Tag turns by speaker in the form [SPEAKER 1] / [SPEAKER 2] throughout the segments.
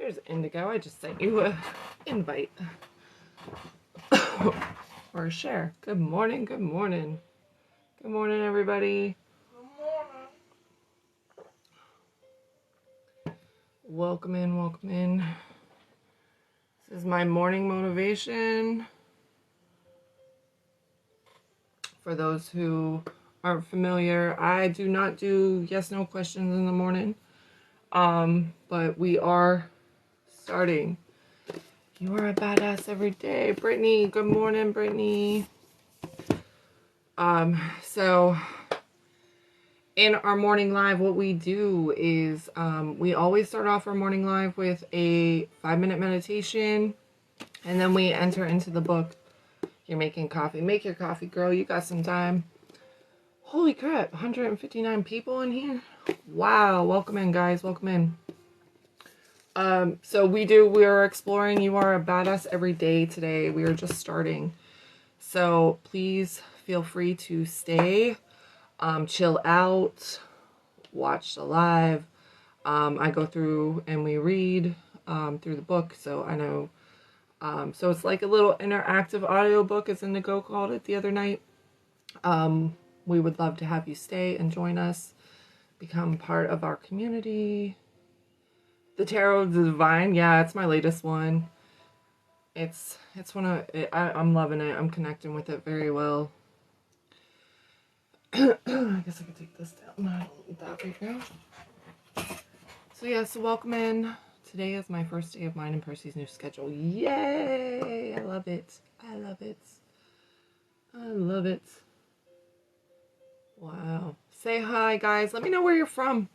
[SPEAKER 1] There's Indigo. I just sent you a invite. Or a share. Good morning, good morning. Good morning, everybody. Good morning. Welcome in, welcome in. This is my morning motivation. For those who aren't familiar, I do not do yes/no questions in the morning. But we are starting. You are a badass every day. Brittany, good morning, Brittany. So in our morning live, what we do is we always start off our morning live with a 5-minute meditation, and then we enter into the book. You're making coffee. Make your coffee, girl. You got some time. Holy crap, 159 people in here. Wow, welcome in, guys. Welcome in. So we are exploring You Are a Badass Every Day today. We are just starting. So please feel free to stay, chill out, watch the live. I go through and we read through the book, so I know. So it's like a little interactive audio book, as Indigo called it the other night. We would love to have you stay and join us, become part of our community. The Tarot of the Divine, yeah, it's my latest one. It's one of I'm loving it. I'm connecting with it very well. I guess I could take this down. I don't need that right now. So yeah, so welcome in. Today is my first day of mine and Percy's new schedule. Yay! I love it. I love it. I love it. Wow. Say hi, guys. Let me know where you're from.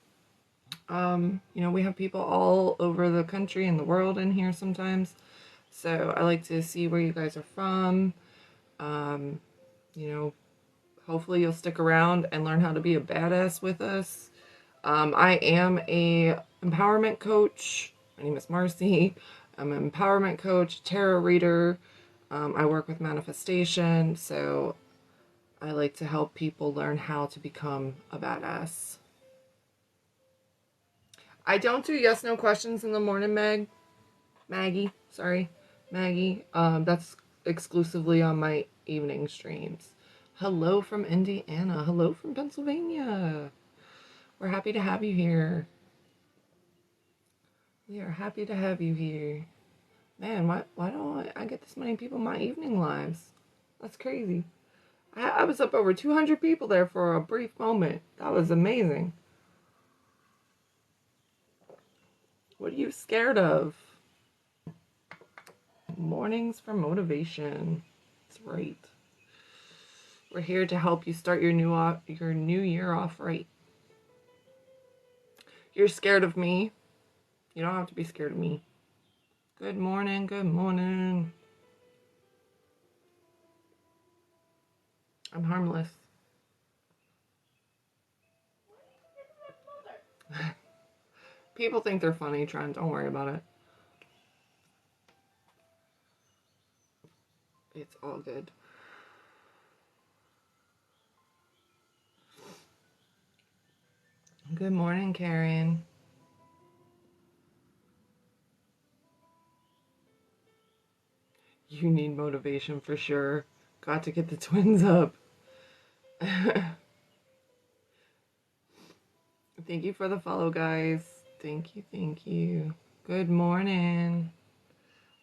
[SPEAKER 1] You know, we have people all over the country and the world in here sometimes. So I like to see where you guys are from. You know, hopefully you'll stick around and learn how to be a badass with us. I am a empowerment coach. My name is Marci. I'm an empowerment coach, tarot reader. I work with manifestation, so I like to help people learn how to become a badass. I don't do yes/no questions in the morning, Maggie. That's exclusively on my evening streams. Hello from Indiana. Hello from Pennsylvania. We're happy to have you here. We are happy to have you here. Man, why don't I get this many people in my evening lives? That's crazy. I was up over 200 people there for a brief moment. That was amazing. What are you scared of? Mornings for motivation. That's right. We're here to help you start your new year off right. You're scared of me. You don't have to be scared of me. Good morning, good morning. I'm harmless. People think they're funny, Trent. Don't worry about it. It's all good. Good morning, Karen. You need motivation for sure. Got to get the twins up. Thank you for the follow, guys. Thank you, thank you. Good morning.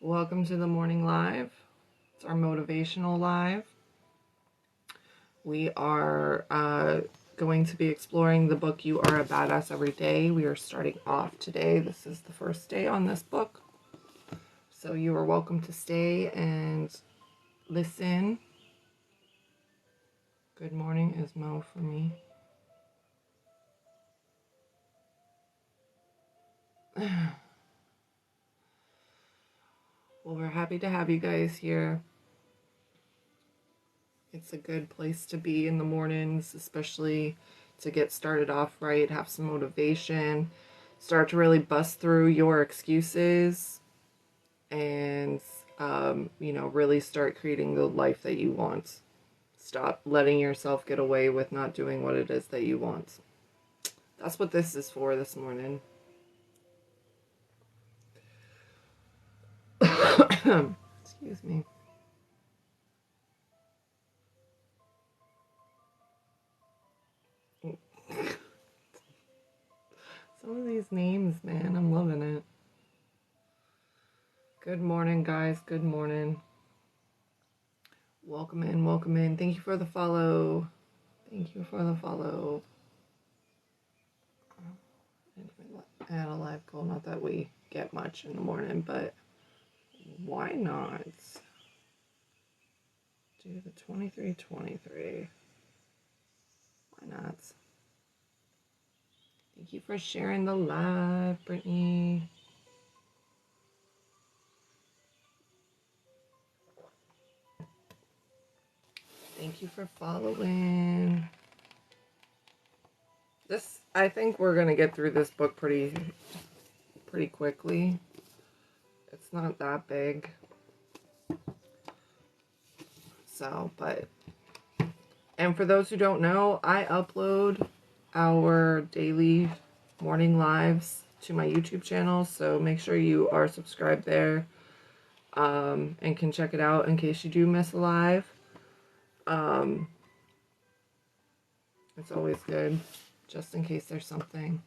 [SPEAKER 1] Welcome to the morning live. It's our motivational live. We are going to be exploring the book You Are a Badass Every Day. We are starting off today. This is the first day on this book. So you are welcome to stay and listen. Good morning is Mo for me. Well, we're happy to have you guys here. It's a good place to be in the mornings, especially to get started off right, have some motivation, start to really bust through your excuses, and, you know, really start creating the life that you want. Stop letting yourself get away with not doing what it is that you want. That's what this is for this morning. Excuse me. Some of these names, man, I'm loving it. Good morning, guys. Good morning. Welcome in, welcome in. Thank you for the follow. Thank you for the follow. Add a live goal. Not that we get much in the morning, but why not do the 23-23? Why not? Thank you for sharing the live, Brittany. Thank you for following. This, I think we're gonna get through this book pretty quickly. It's not that big. So, and for those who don't know, I upload our daily morning lives to my YouTube channel, so make sure you are subscribed there, and can check it out in case you do miss a live. It's always good, just in case there's something.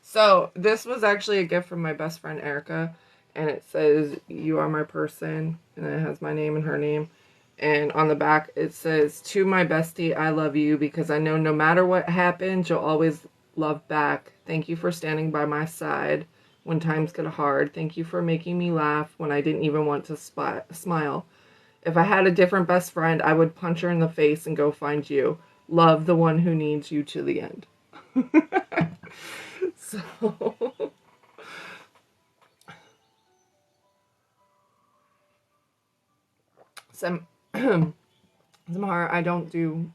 [SPEAKER 1] So, this was actually a gift from my best friend Erica, and it says, "You are my person," and it has my name and her name. And on the back, it says, "To my bestie, I love you because I know no matter what happens, you'll always love back. Thank you for standing by my side when times get hard. Thank you for making me laugh when I didn't even want to smile. If I had a different best friend, I would punch her in the face and go find you. Love, the one who needs you to the end." So... Samara, I don't do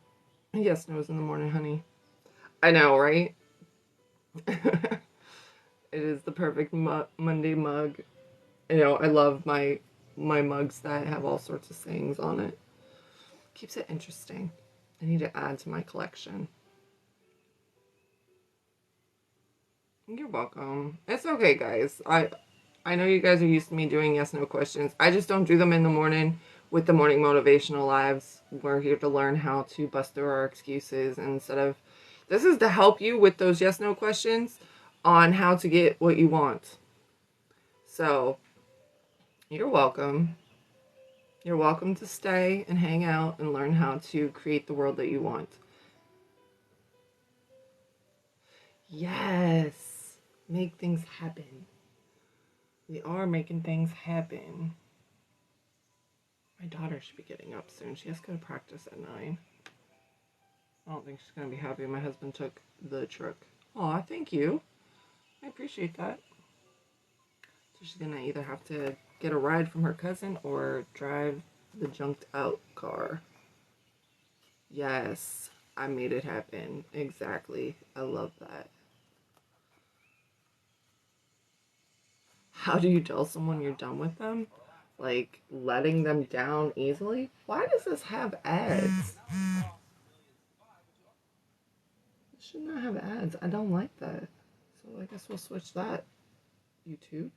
[SPEAKER 1] yes no's in the morning, honey. I know, right? It is the perfect Monday mug. You know, I love my mugs that have all sorts of sayings on it. Keeps it interesting. I need to add to my collection. You're welcome. It's okay, guys. I know you guys are used to me doing yes no questions. I just don't do them in the morning with the morning motivational lives. We're here to learn how to bust through our excuses instead of... This is to help you with those yes no questions on how to get what you want. So, you're welcome. You're welcome to stay and hang out and learn how to create the world that you want. Yes. Make things happen. We are making things happen. My daughter should be getting up soon. She has to go to practice at 9. I don't think she's going to be happy my husband took the truck. Aw, thank you. I appreciate that. So she's going to either have to get a ride from her cousin or drive the junked out car. Yes, I made it happen. Exactly. I love that. How do you tell someone you're done with them? Like, letting them down easily? Why does this have ads? It should not have ads. I don't like that. So I guess we'll switch that. YouTube.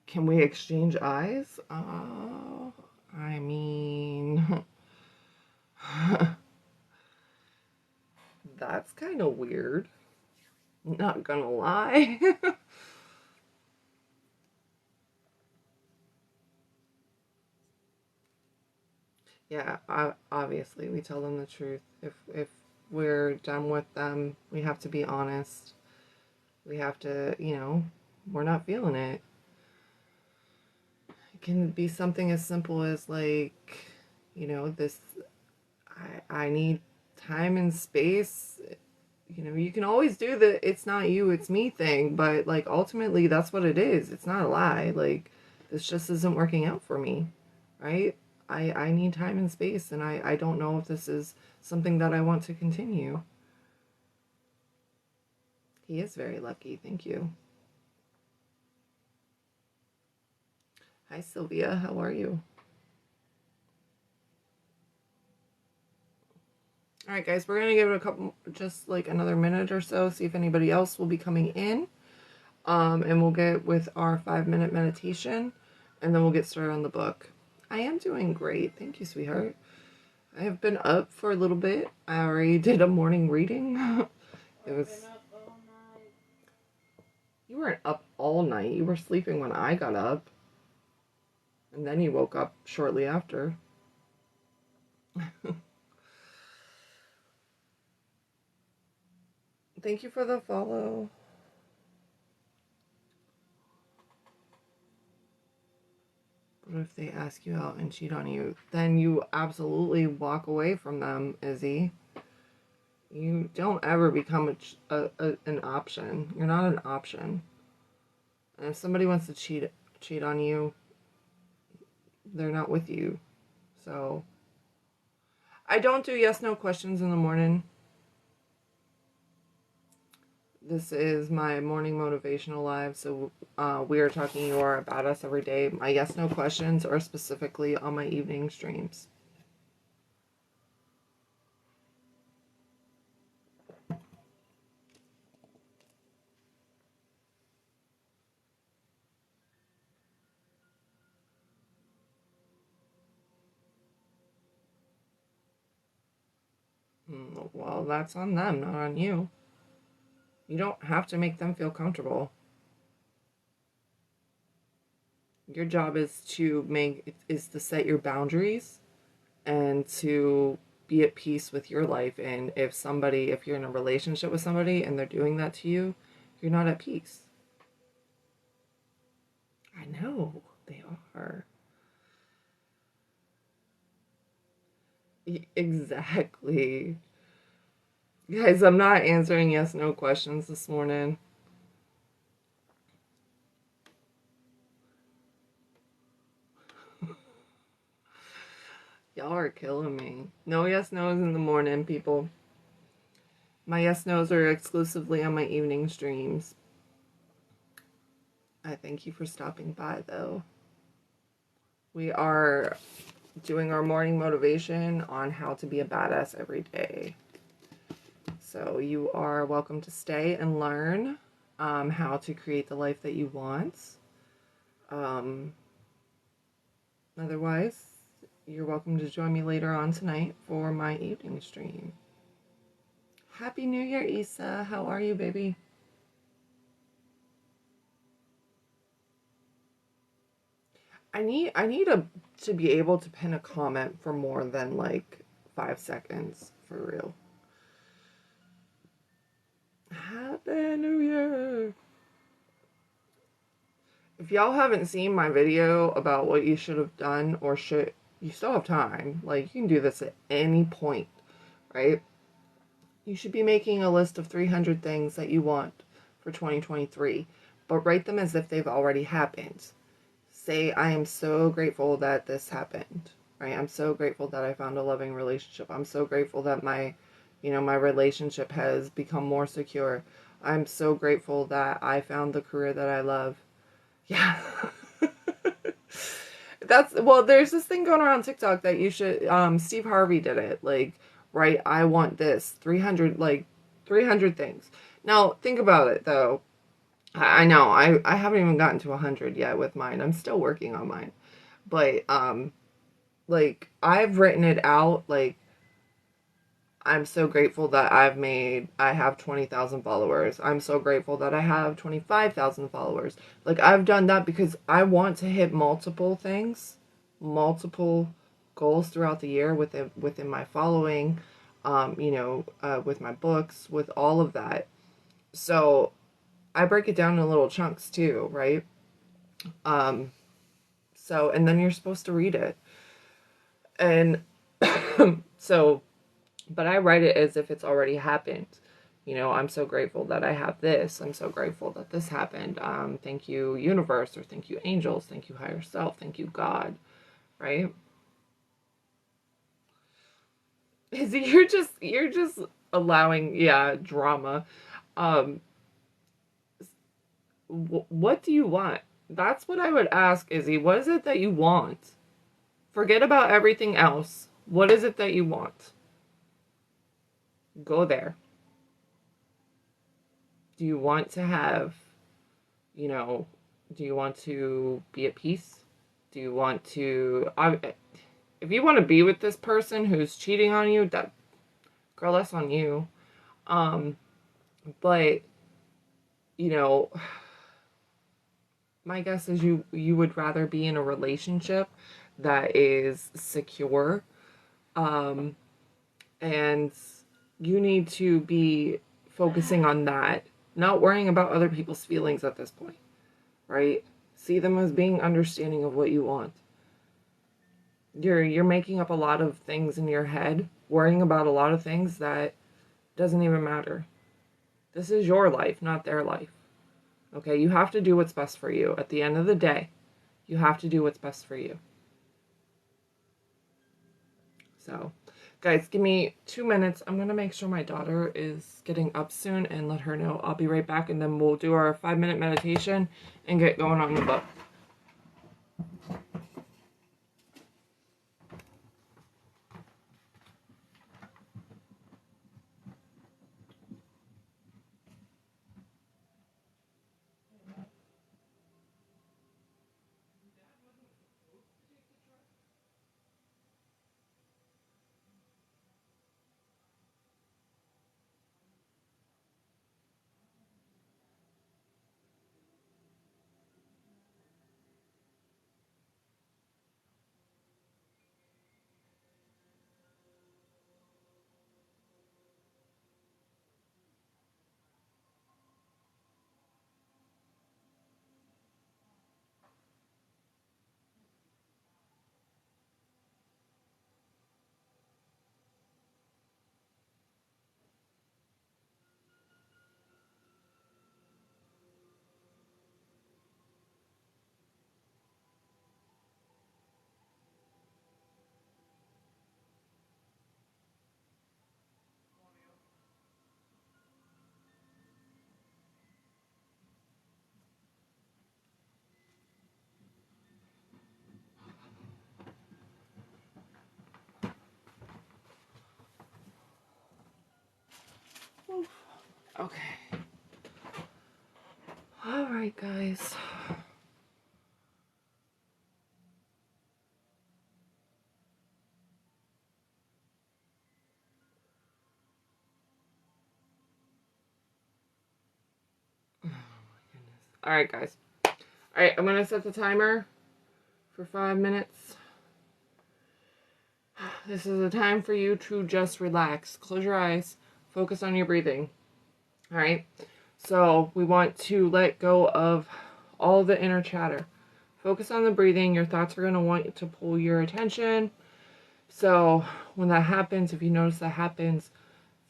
[SPEAKER 1] Can we exchange eyes? I mean... That's kind of weird. Not gonna lie. Yeah, obviously we tell them the truth. If we're done with them, we have to be honest. We have to, you know, we're not feeling it. It can be something as simple as like, you know, this, I need time and space. You know, you can always do the "it's not you, it's me" thing, but like ultimately that's what it is. It's not a lie. Like, this just isn't working out for me, right? I need time and space, and I don't know if this is something that I want to continue. He is very lucky. Thank you. Hi, Sylvia. How are you? All right, guys, we're going to give it a couple, just like another minute or so, see if anybody else will be coming in. And we'll get with our 5-minute meditation, and then we'll get started on the book. I am doing great. Thank you, sweetheart. I have been up for a little bit. I already did a morning reading. It was... You weren't up all night. You were sleeping when I got up. And then you woke up shortly after. Thank you for the follow. But if they ask you out and cheat on you, then you absolutely walk away from them, Izzy. You don't ever become an option. You're not an option. And if somebody wants to cheat on you, they're not with you. So I don't do yes/no questions in the morning. This is my morning motivational live, so we are talking you are about us every day. My yes/no questions are specifically on my evening streams. Well, that's on them, not on you. You don't have to make them feel comfortable. Your job is to set your boundaries and to be at peace with your life. And if you're in a relationship with somebody and they're doing that to you, you're not at peace. I know, they are. Exactly. Guys, I'm not answering yes/no questions this morning. Y'all are killing me. No yes/no's in the morning, people. My yes/no's are exclusively on my evening streams. I thank you for stopping by, though. We are doing our morning motivation on how to be a badass every day. So you are welcome to stay and learn how to create the life that you want. Otherwise, you're welcome to join me later on tonight for my evening stream. Happy New Year, Issa. How are you, baby? I need to be able to pin a comment for more than like 5 seconds, for real. Happy New Year. If y'all haven't seen my video about what you should have done, you still have time. Like, you can do this at any point, right? You should be making a list of 300 things that you want for 2023, but write them as if they've already happened. Say, I am so grateful that this happened, right? I'm so grateful that I found a loving relationship. I'm so grateful that my relationship has become more secure. I'm so grateful that I found the career that I love. Yeah. There's this thing going around TikTok that you should, Steve Harvey did it, like, right, I want this, 300 things. Now, think about it, though. I know, I haven't even gotten to 100 yet with mine. I'm still working on mine. But, like, I've written it out, like, I'm so grateful that I have 20,000 followers. I'm so grateful that I have 25,000 followers. Like, I've done that because I want to hit multiple things, multiple goals throughout the year within my following, with my books, with all of that. So I break it down in little chunks too, right? And then you're supposed to read it. And but I write it as if it's already happened. I'm so grateful that I have this. I'm so grateful that this happened. Thank you, universe, or thank you, angels. Thank you, higher self. Thank you, God. Right? Izzy, you're just allowing, drama. What do you want? That's what I would ask, Izzy. What is it that you want? Forget about everything else. What is it that you want? Go there. Do you want to have, do you want to be at peace? Do you want to, if you want to be with this person who's cheating on you, that, girl, that's on you. But, you know, my guess is you would rather be in a relationship that is secure, and you need to be focusing on that, not worrying about other people's feelings at this point, right? See them as being understanding of what you want. You're making up a lot of things in your head, worrying about a lot of things that doesn't even matter. This is your life, not their life. Okay, you have to do what's best for you. At the end of the day, you have to do what's best for you. So, guys, give me 2 minutes. I'm going to make sure my daughter is getting up soon and let her know. I'll be right back, and then we'll do our 5-minute meditation and get going on the book. Okay. All right, guys. Oh my goodness. All right, guys. All right, I'm going to set the timer for 5 minutes. This is a time for you to just relax. Close your eyes. Focus on your breathing. All right? So we want to let go of all the inner chatter. Focus on the breathing. Your thoughts are going to want to pull your attention. So when that happens, if you notice that happens,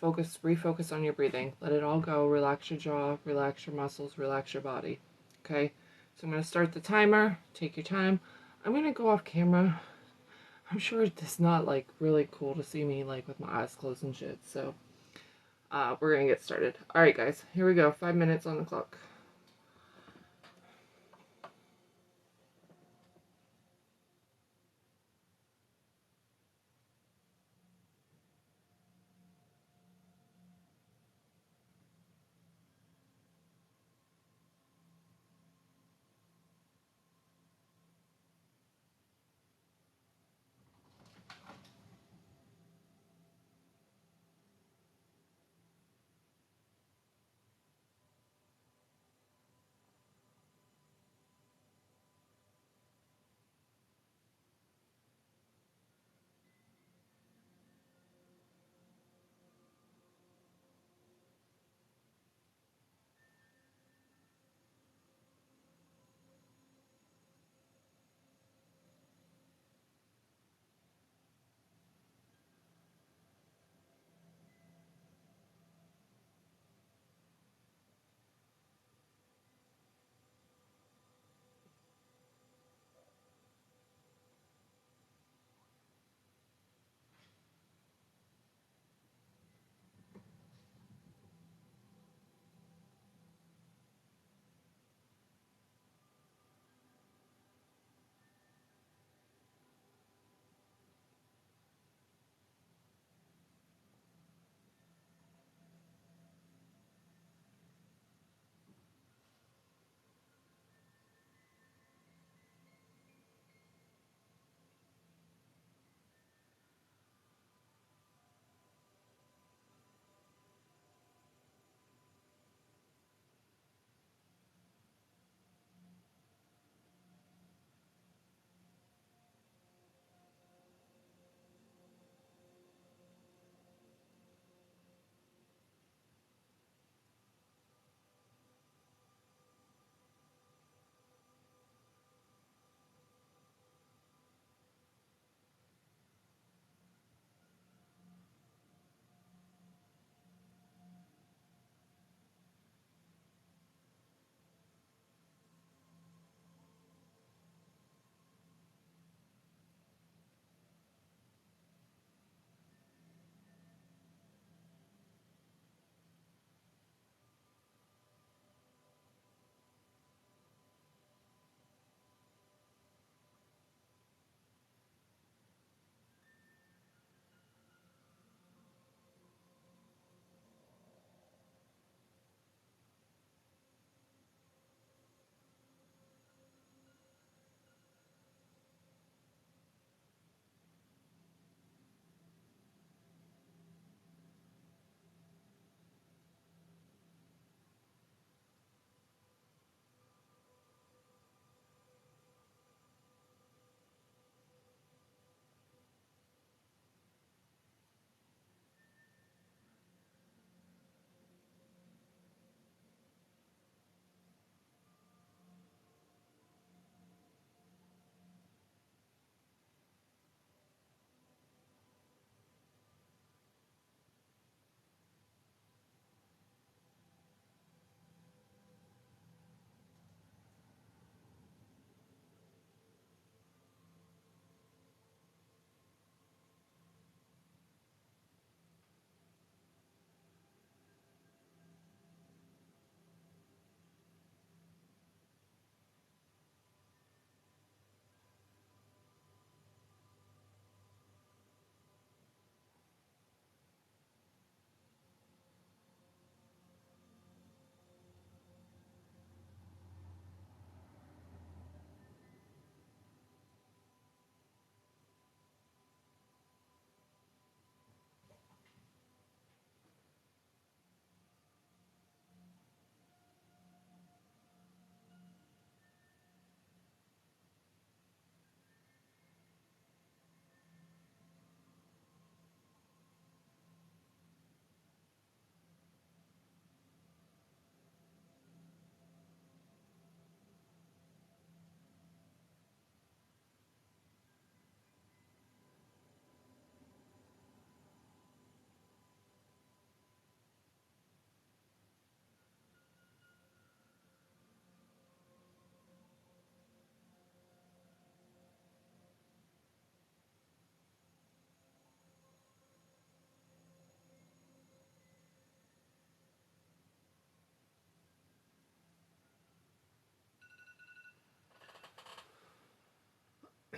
[SPEAKER 1] refocus on your breathing. Let it all go. Relax your jaw, relax your muscles, relax your body. Okay? So I'm going to start the timer. Take your time. I'm going to go off camera. I'm sure it's not like really cool to see me like with my eyes closed and shit. So we're going to get started. All right, guys. Here we go. 5 minutes on the clock.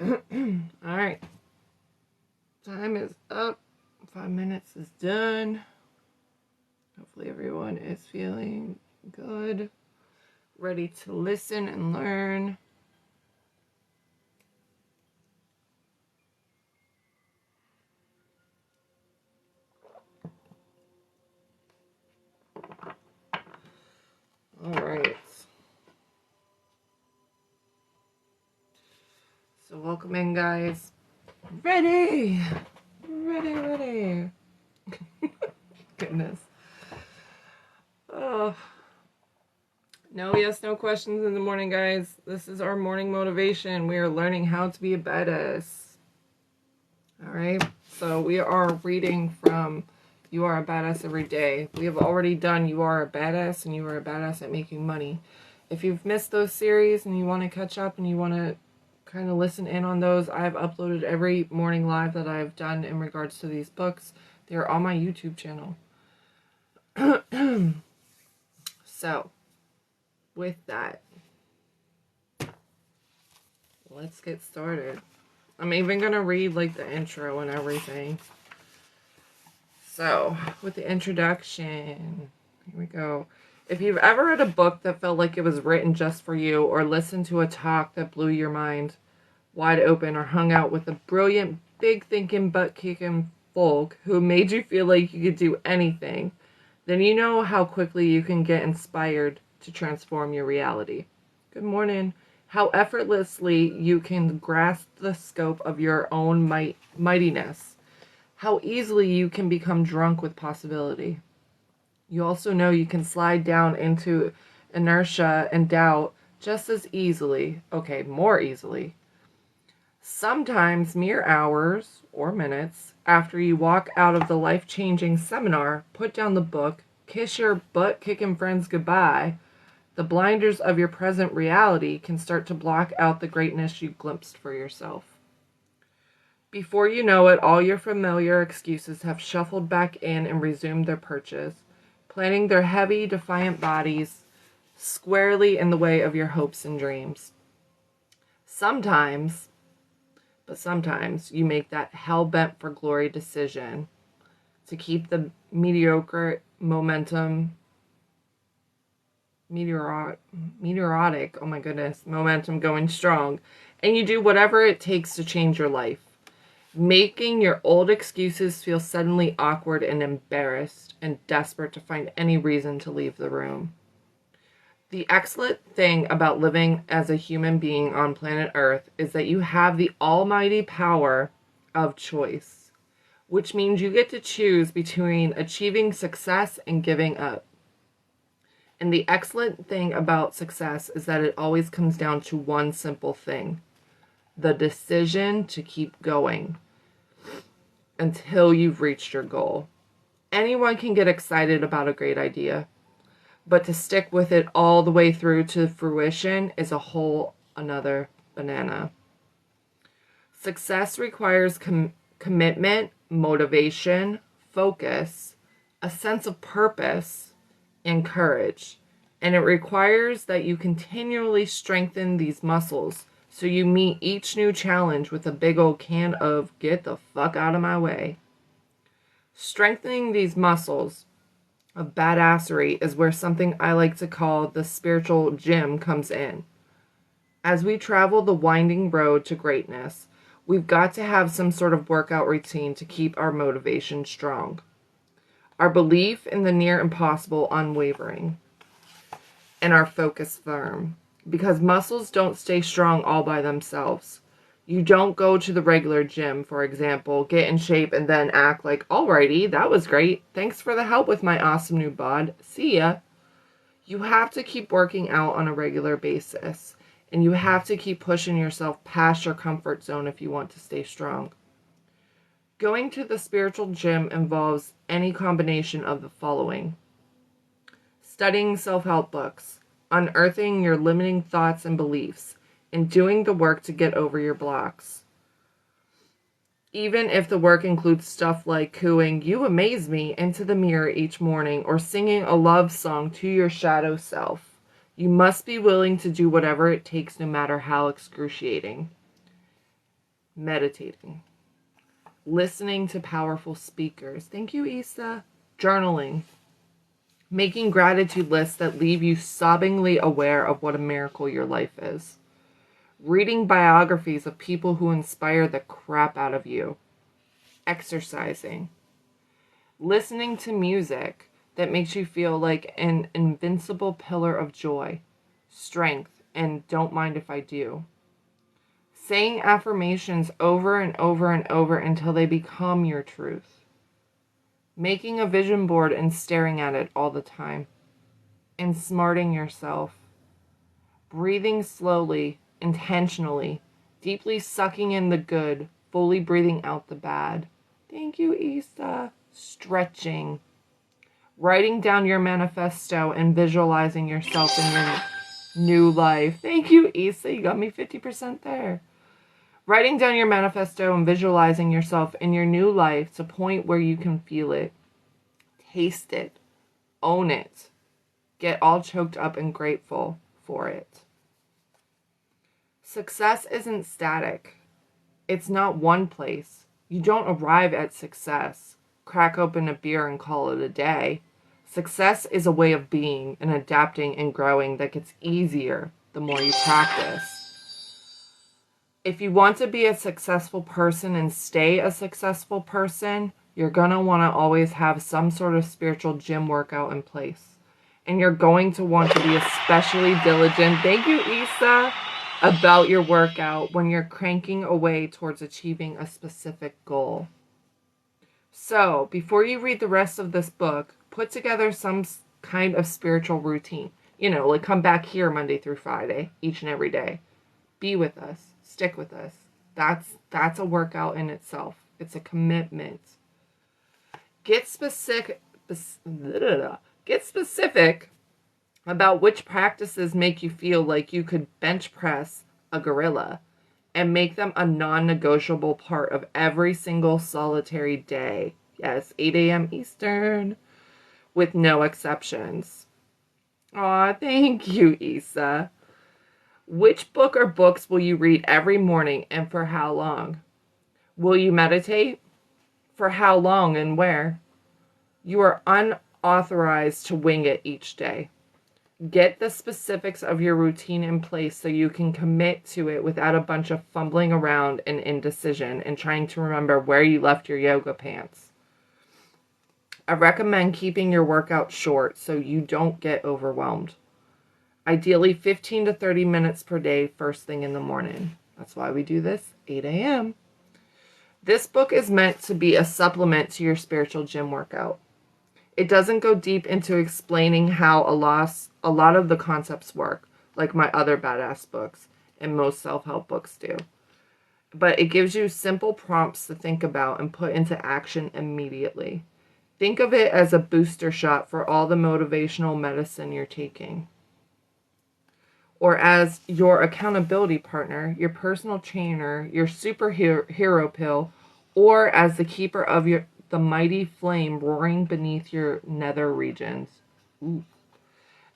[SPEAKER 1] Alright. Time is up. 5 minutes is done. Hopefully everyone is feeling good. Ready to listen and learn. Alright. So welcome in, guys. Ready! Ready. Goodness. Oh. No yes, no questions in the morning, guys. This is our morning motivation. We are learning how to be a badass. Alright? So we are reading from You Are a Badass Every Day. We have already done You Are a Badass and You Are a Badass at Making Money. If you've missed those series and you want to catch up and you want to kind of listen in on those, I've uploaded every morning live that I've done in regards to these books. They're on my YouTube channel. So, with that, let's get started. I'm even going to read like the intro and everything. So, with the introduction, here we go. If you've ever read a book that felt like it was written just for you, or listened to a talk that blew your mind wide open, or hung out with a brilliant, big thinking, butt kicking folk who made you feel like you could do anything, then you know how quickly you can get inspired to transform your reality. Good morning. How effortlessly you can grasp the scope of your own mightiness. How easily you can become drunk with possibility. You also know you can slide down into inertia and doubt just as easily, okay, more easily. Sometimes mere hours or minutes after you walk out of the life-changing seminar, put down the book, kiss your butt-kicking friends goodbye, the blinders of your present reality can start to block out the greatness you glimpsed for yourself. Before you know it, all your familiar excuses have shuffled back in and resumed their perches, planting their heavy, defiant bodies squarely in the way of your hopes and dreams. Sometimes you make that hell-bent for glory decision to keep the meteoric, momentum going strong, and you do whatever it takes to change your life, making your old excuses feel suddenly awkward and embarrassed and desperate to find any reason to leave the room. The excellent thing about living as a human being on planet Earth is that you have the almighty power of choice, which means you get to choose between achieving success and giving up. And the excellent thing about success is that it always comes down to one simple thing: the decision to keep going until you've reached your goal. Anyone can get excited about a great idea, but to stick with it all the way through to fruition is a whole another banana. Success requires commitment, motivation, focus, a sense of purpose, and courage. And it requires that you continually strengthen these muscles so you meet each new challenge with a big old can of "get the fuck out of my way." Strengthening these muscles of badassery is where something I like to call the spiritual gym comes in. As we travel the winding road to greatness, we've got to have some sort of workout routine to keep our motivation strong, our belief in the near impossible unwavering, and our focus firm. Because muscles don't stay strong all by themselves. You don't go to the regular gym, for example, get in shape, and then act like, "Alrighty, that was great. Thanks for the help with my awesome new bod. See ya." You have to keep working out on a regular basis, and you have to keep pushing yourself past your comfort zone if you want to stay strong. Going to the spiritual gym involves any combination of the following: studying self-help books, unearthing your limiting thoughts and beliefs, and doing the work to get over your blocks. Even if the work includes stuff like cooing "You amaze me" into the mirror each morning, or singing a love song to your shadow self, you must be willing to do whatever it takes, no matter how excruciating. meditating, listening to powerful speakers. Thank you, Issa. Journaling, making gratitude lists that leave you sobbingly aware of what a miracle your life is. Reading biographies of people who inspire the crap out of you. Exercising. Listening to music that makes you feel like an invincible pillar of joy, strength, and don't mind if I do. Saying affirmations over and over and over until they become your truth. Making a vision board and staring at it all the time. And smarting yourself. Breathing slowly, intentionally, deeply sucking in the good, fully breathing out the bad. Thank you, Issa. Stretching. Writing down your manifesto and visualizing yourself in your new life. Thank you, Issa. You got me 50% there. Writing down your manifesto and visualizing yourself in your new life to a point where you can feel it, taste it, own it, get all choked up and grateful for it. Success isn't static. It's not one place. You don't arrive at success, crack open a beer and call it a day. Success is a way of being and adapting and growing that gets easier the more you practice. If you want to be a successful person and stay a successful person, you're going to want to always have some sort of spiritual gym workout in place. And you're going to want to be especially diligent, thank you, Issa, about your workout when you're cranking away towards achieving a specific goal. So, before you read the rest of this book, put together some kind of spiritual routine. You know, like come back here Monday through Friday, each and every day. Be with us. Stick with us. That's a workout in itself. It's a commitment. Get specific about which practices make you feel like you could bench press a gorilla and make them a non-negotiable part of every single solitary day. Yes, 8 a.m. Eastern, with no exceptions. Aw, thank you, Issa. Which book or books will you read every morning and for how long? Will you meditate? For how long and where? You are unauthorized to wing it each day. Get the specifics of your routine in place so you can commit to it without a bunch of fumbling around and indecision and trying to remember where you left your yoga pants. I recommend keeping your workout short so you don't get overwhelmed. Ideally 15 to 30 minutes per day first thing in the morning. That's why we do this 8 a.m. This book is meant to be a supplement to your spiritual gym workout. It doesn't go deep into explaining how a lot of the concepts work, like my other badass books and most self-help books do. But it gives you simple prompts to think about and put into action immediately. Think of it as a booster shot for all the motivational medicine you're taking. Or as your accountability partner, your personal trainer, your superhero pill, or as the keeper of the mighty flame roaring beneath your nether regions. Ooh.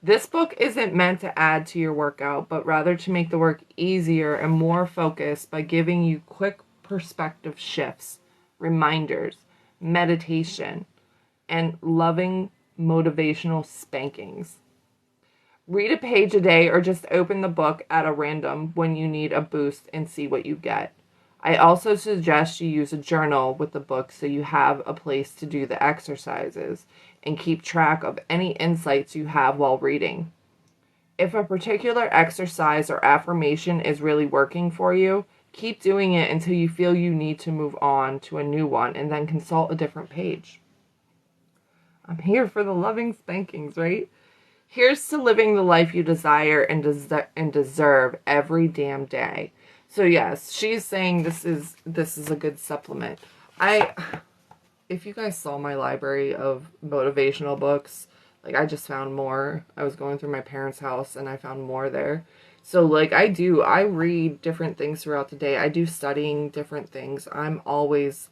[SPEAKER 1] This book isn't meant to add to your workout, but rather to make the work easier and more focused by giving you quick perspective shifts, reminders, meditation, and loving motivational spankings. Read a page a day or just open the book at a random when you need a boost and see what you get. I also suggest you use a journal with the book so you have a place to do the exercises and keep track of any insights you have while reading. If a particular exercise or affirmation is really working for you, keep doing it until you feel you need to move on to a new one and then consult a different page. I'm here for the loving spankings, right? Here's to living the life you desire and deserve every damn day. So yes, she's saying this is a good supplement. If you guys saw my library of motivational books, like I just found more. I was going through my parents' house and I found more there. So like I read different things throughout the day. I do studying different things. I always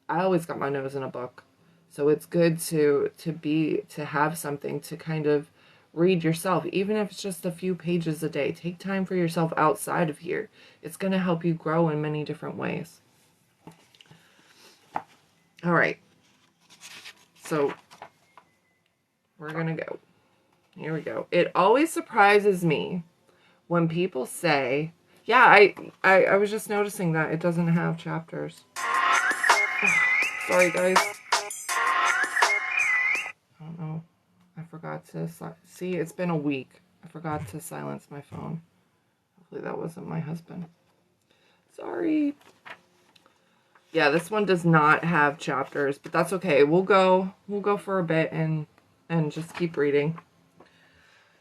[SPEAKER 1] got my nose in a book. So it's good to have something to kind of read yourself, even if it's just a few pages a day. Take time for yourself outside of here. It's going to help you grow in many different ways. All right. So we're going to go. Here we go. It always surprises me when people say, yeah, I was just noticing that it doesn't have chapters. Sorry, guys. I don't know. I forgot to see. It's been a week. I forgot to silence my phone. Hopefully that wasn't my husband. Sorry. Yeah, this one does not have chapters, but that's okay. We'll go for a bit and just keep reading.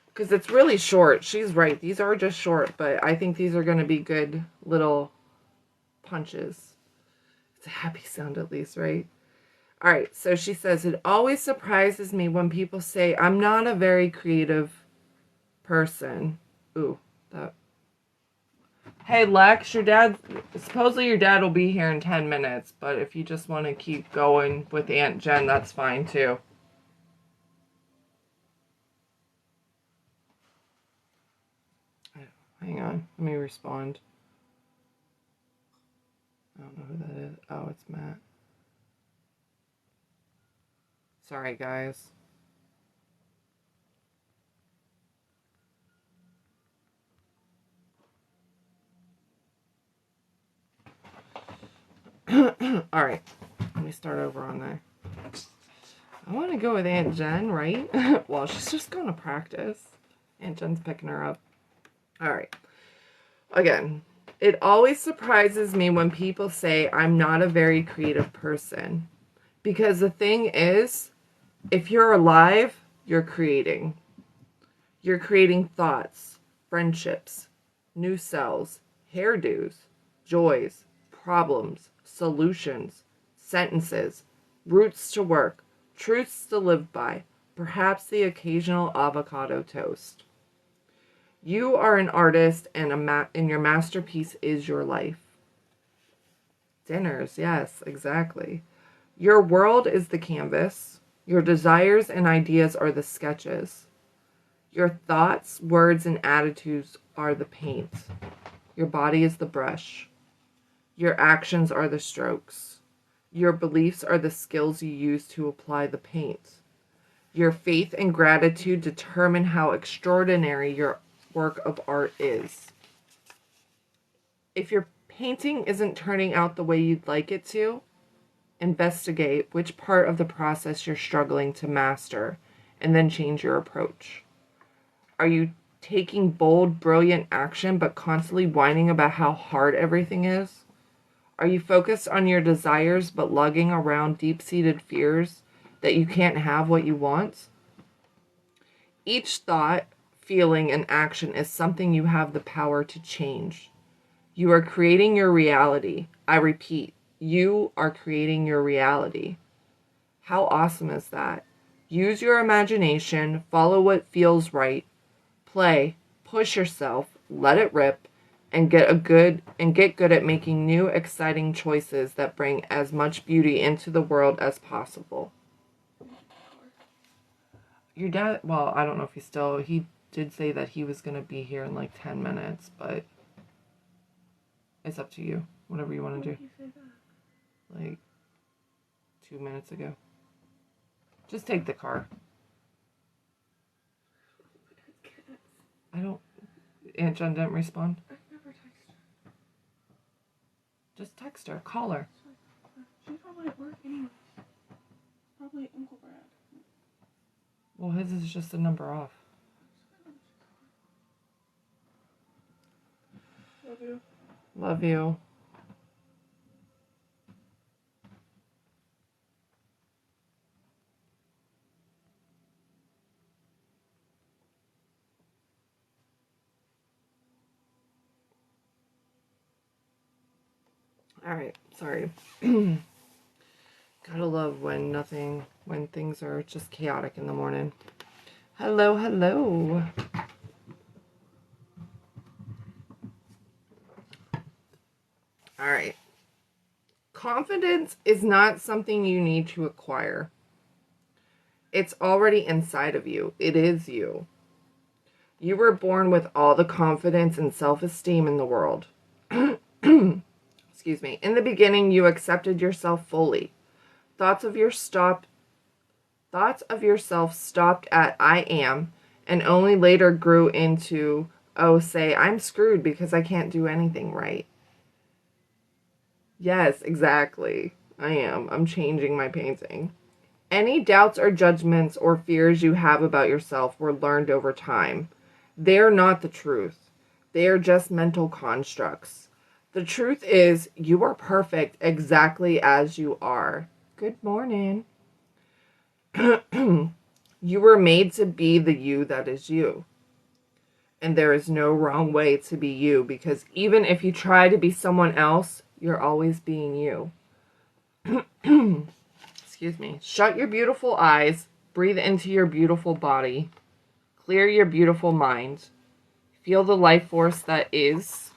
[SPEAKER 1] Because it's really short. She's right. These are just short, but I think these are going to be good little punches. It's a happy sound at least, right? All right, so she says, it always surprises me when people say, I'm not a very creative person. Ooh, that. Hey, Lex, supposedly your dad will be here in 10 minutes, but if you just want to keep going with Aunt Jen, that's fine too. Hang on, let me respond. I don't know who that is. Oh, it's Matt. Sorry, guys. All right, let me start over on there. I want to go with Aunt Jen, right? Well, she's just going to practice. Aunt Jen's picking her up. All right. Again, it always surprises me when people say I'm not a very creative person. Because the thing is, if you're alive, you're creating. You're creating thoughts, friendships, new cells, hairdos, joys, problems, solutions, sentences, routes to work, truths to live by, perhaps the occasional avocado toast. You are an artist, and your masterpiece is your life. Dinners, yes, exactly. Your world is the canvas. Your desires and ideas are the sketches. Your thoughts, words, and attitudes are the paint. Your body is the brush. Your actions are the strokes. Your beliefs are the skills you use to apply the paint. Your faith and gratitude determine how extraordinary your work of art is. If your painting isn't turning out the way you'd like it to, investigate which part of the process you're struggling to master and then change your approach. Are you taking bold, brilliant action but constantly whining about how hard everything is? Are you focused on your desires but lugging around deep-seated fears that you can't have what you want? Each thought, feeling, and action is something you have the power to change. You are creating your reality. I repeat, you are creating your reality. How awesome is that? Use your imagination, follow what feels right, play, push yourself, let it rip, and get good at making new, exciting choices that bring as much beauty into the world as possible. Your dad, well, I don't know if he did say that he was going to be here in like 10 minutes, but it's up to you. Whatever you want to do. When did you say that? Like 2 minutes ago. Just take the car. Aunt Jen didn't respond? I never text her. Just text her. Call her. She's probably at work anyway. Probably Uncle Brad. Well, his is just a number off. Love you. Love you. All right, sorry. Gotta love when things are just chaotic in the morning. Hello, hello. All right. Confidence is not something you need to acquire. It's already inside of you. It is you. You were born with all the confidence and self-esteem in the world. Excuse me. In the beginning, you accepted yourself fully. Thoughts of yourself stopped at I am, and only later grew into, oh, say, I'm screwed because I can't do anything right. Yes, exactly. I am. I'm changing my painting. Any doubts or judgments or fears you have about yourself were learned over time. They are not the truth. They are just mental constructs. The truth is, you are perfect exactly as you are. Good morning. You were made to be the you that is you. And there is no wrong way to be you, because even if you try to be someone else, you're always being you. Excuse me. Shut your beautiful eyes. Breathe into your beautiful body. Clear your beautiful mind. Feel the life force that is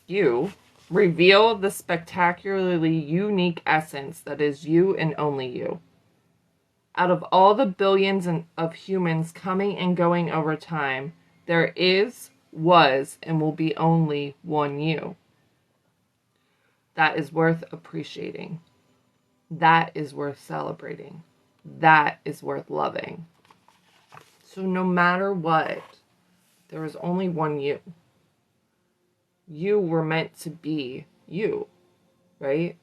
[SPEAKER 1] you. Reveal the spectacularly unique essence that is you and only you. Out of all the billions of humans coming and going over time, there is, was, and will be only one you. That is worth appreciating. That is worth celebrating. That is worth loving. So no matter what, there is only one you. You were meant to be you, right?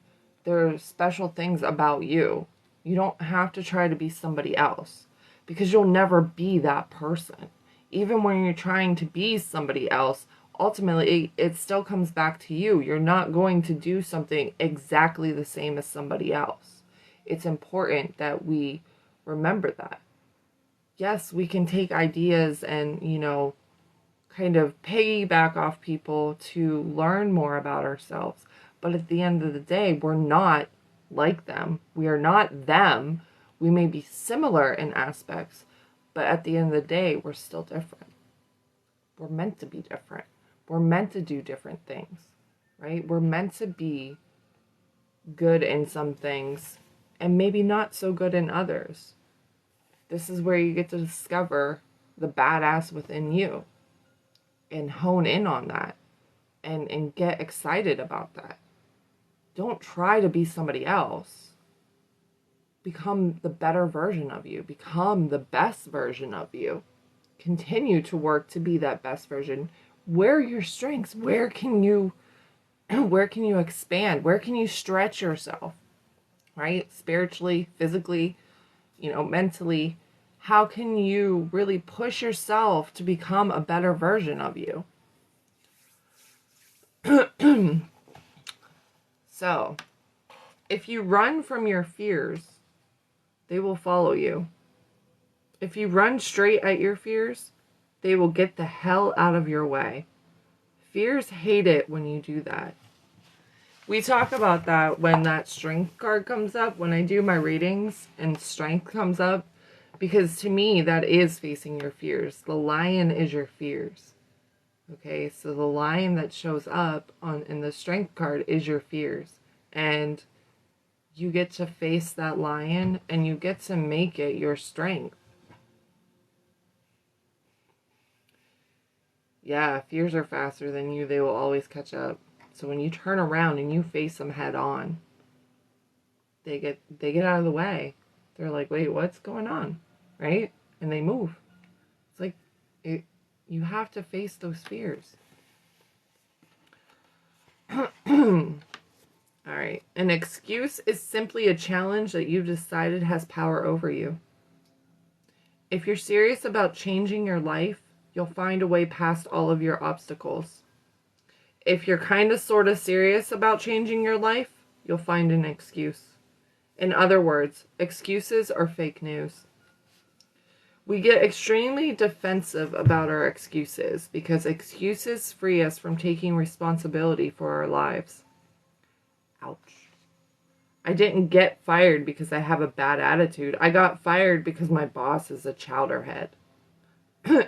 [SPEAKER 1] There are special things about you. You don't have to try to be somebody else, because you'll never be that person. Even when you're trying to be somebody else, ultimately it still comes back to you. You're not going to do something exactly the same as somebody else. It's important that we remember that. Yes, we can take ideas and, kind of piggyback off people to learn more about ourselves. But at the end of the day, we're not like them. We are not them. We may be similar in aspects, but at the end of the day, we're still different. We're meant to be different. We're meant to do different things, right? We're meant to be good in some things and maybe not so good in others. This is where you get to discover the badass within you and hone in on that and get excited about that. Don't try to be somebody else. Become the better version of you. Become the best version of you. Continue to work to be that best version. Where are your strengths? Where can you expand? Where can you stretch yourself? Right? Spiritually, physically, mentally. How can you really push yourself to become a better version of you? So, if you run from your fears, they will follow you. If you run straight at your fears, they will get the hell out of your way. Fears hate it when you do that. We talk about that when that strength card comes up, when I do my readings and strength comes up, because to me, that is facing your fears. The lion is your fears. Okay, so the lion that shows up in the strength card is your fears. And you get to face that lion and you get to make it your strength. Yeah, fears are faster than you. They will always catch up. So when you turn around and you face them head on, they get out of the way. They're like, wait, what's going on? Right? And they move. It's like, you have to face those fears. All right. An excuse is simply a challenge that you've decided has power over you. If you're serious about changing your life, you'll find a way past all of your obstacles. If you're kind of sort of serious about changing your life, you'll find an excuse. In other words, excuses are fake news. We get extremely defensive about our excuses because excuses free us from taking responsibility for our lives. Ouch. I didn't get fired because I have a bad attitude. I got fired because my boss is a chowderhead.